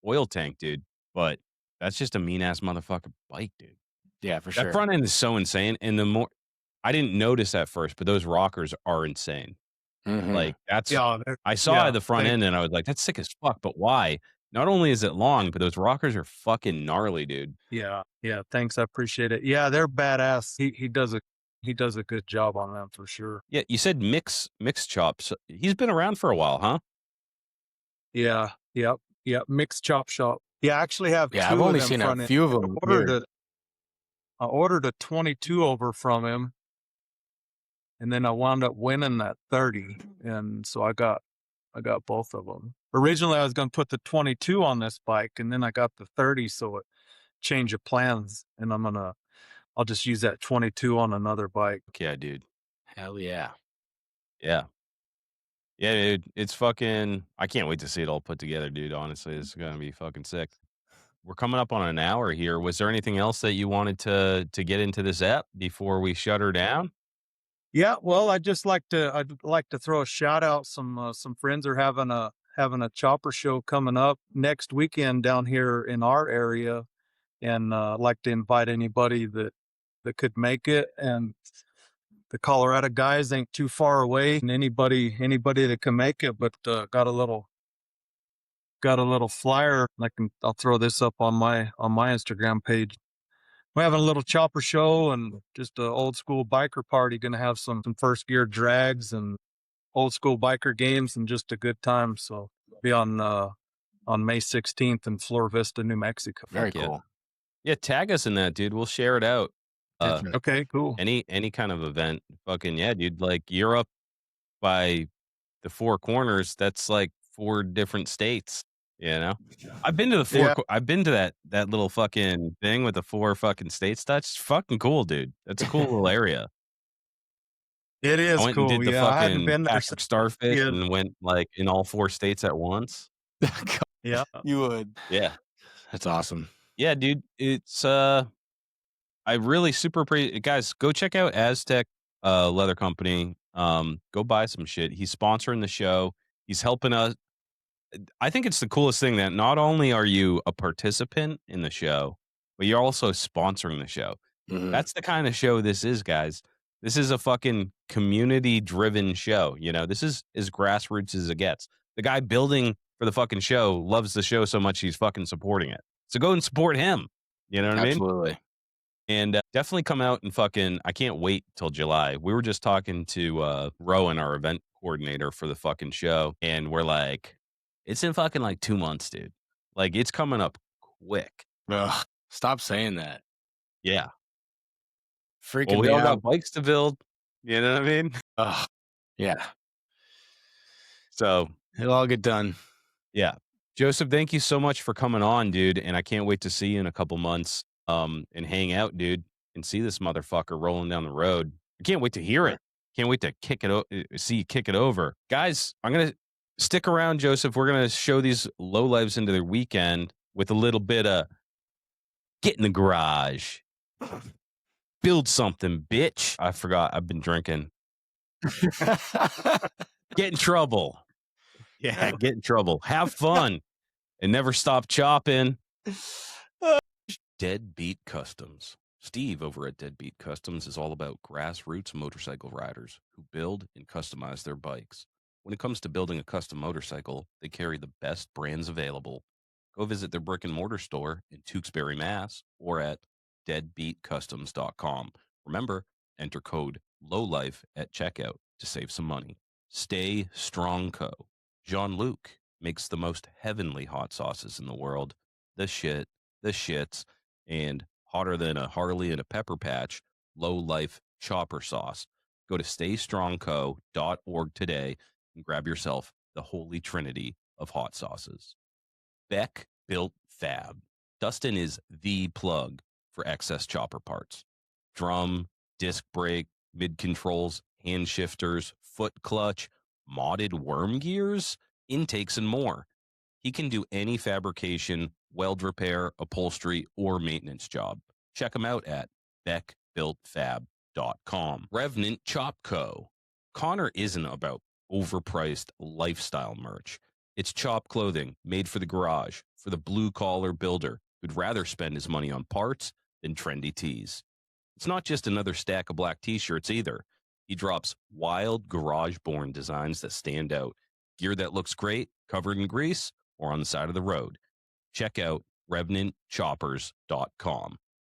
oil tank, dude. But that's just a mean ass motherfucker bike, dude. Yeah, for That sure. front end is so insane. And the more I didn't notice at first, but those rockers are insane. Mhm. Like that's Yeah. I saw the front They, end and I was like, that's sick as fuck. But why? Not only is it long, but those rockers are fucking gnarly, dude. yeah. Yeah. Thanks. I appreciate it. Yeah, they're badass. He does a good job on them for sure. Yeah, you said mix chops. He's been around for a while, huh? Yeah. Yep. Yep. Mixed chop shop. Yeah, I actually have Yeah, I've two of only them seen a front end. few of them Ordered here. a I ordered a 22 over from him, and then I wound up winning that 30, and so I got both of them. Originally, I was going to put the 22 on this bike, and then I got the 30, so it change of plans, and I'll just use that 22 on another bike. Yeah, dude. Hell yeah. Yeah. Yeah, dude. It's fucking I can't wait to see it all put together, dude. Honestly, it's gonna be fucking sick. We're coming up on an hour here. Was there anything else that you wanted to get into this app before we shut her down? Yeah, well, I'd like to throw a shout out. Some friends are having a chopper show coming up next weekend down here in our area, and I'd like to invite anybody that could make it. And the Colorado guys ain't too far away, and anybody that can make it. But got a little flyer. I'll throw this up on my Instagram page. We're having a little chopper show and just an old school biker party. Going to have some first gear drags and old school biker games and just a good time. So be on May 16th in Flor Vista, New Mexico. Very Yeah. cool. Yeah, tag us in that, dude. We'll share it out. Definitely. Okay, cool. Any kind of event. Fucking yeah, dude. Like you're up by the four corners. That's like four different states. You know, I've been to the Yeah. I've been to that little fucking thing with the four fucking states. That's fucking cool, dude. That's a cool little area. It I is went and cool. did the Yeah, I hadn't fucking been there Patrick Starfish yeah. and went like in all four states at once. Yeah. You would. Yeah. That's awesome. Yeah, dude. It's I really super appreciate guys, go check out Aztec leather company. Go buy some shit. He's sponsoring the show. He's helping us. I think it's the coolest thing that not only are you a participant in the show, but you're also sponsoring the show. Mhm. That's the kind of show this is, guys. This is a fucking community driven show. You know, this is as grassroots as it gets. The guy building for the fucking show loves the show so much he's fucking supporting it. So go and support him. You know what I mean? Absolutely. And definitely come out and fucking, I can't wait till July. We were just talking to Rowan, our event coordinator for the fucking show. And we're like, it's in fucking like 2 months, dude. Like it's coming up quick. Ugh, stop saying that. Yeah. Freaking Well, we me all out. got bikes to build. You know what I mean? Ugh. Yeah. So It'll all get done. yeah. Joseph, thank you so much for coming on, dude. And I can't wait to see you in a couple months and hang out, dude, and see this motherfucker rolling down the road. I can't wait to hear it. Can't wait to see you kick it over. Guys, I'm going to stick around, Joseph. We're going to show these low lives into their weekend with a little bit of get in the garage, build something, bitch. I forgot. I've been drinking. Get in trouble. Yeah, get in trouble. Have fun and never stop chopping. Deadbeat Customs. Steve over at Deadbeat Customs is all about grassroots motorcycle riders who build and customize their bikes. When it comes to building a custom motorcycle, they carry the best brands available. Go visit their brick and mortar store in Tewksbury, Mass, or at deadbeatcustoms.com. Remember, enter code LOWLIFE at checkout to save some money. Stay Strong Co. Jean-Luc makes the most heavenly hot sauces in the world. The shits, and hotter than a Harley and a pepper patch, Lowlife chopper sauce. Go to staystrongco.org today and grab yourself the holy trinity of hot sauces. Beck Built Fab. Dustin is the plug for excess chopper parts. Drum, disc brake, mid controls, hand shifters, foot clutch, modded worm gears, intakes, and more. He can do any fabrication, weld repair, upholstery, or maintenance job. Check him out at beckbuiltfab.com. Revenant Chop Co. Connor isn't about overpriced lifestyle merch. It's chop clothing made for the garage, for the blue-collar builder who'd rather spend his money on parts than trendy tees. It's not just another stack of black t-shirts either. He drops wild garage-born designs that stand out, gear that looks great, covered in grease, or on the side of the road. Check out RevenantChoppers.com.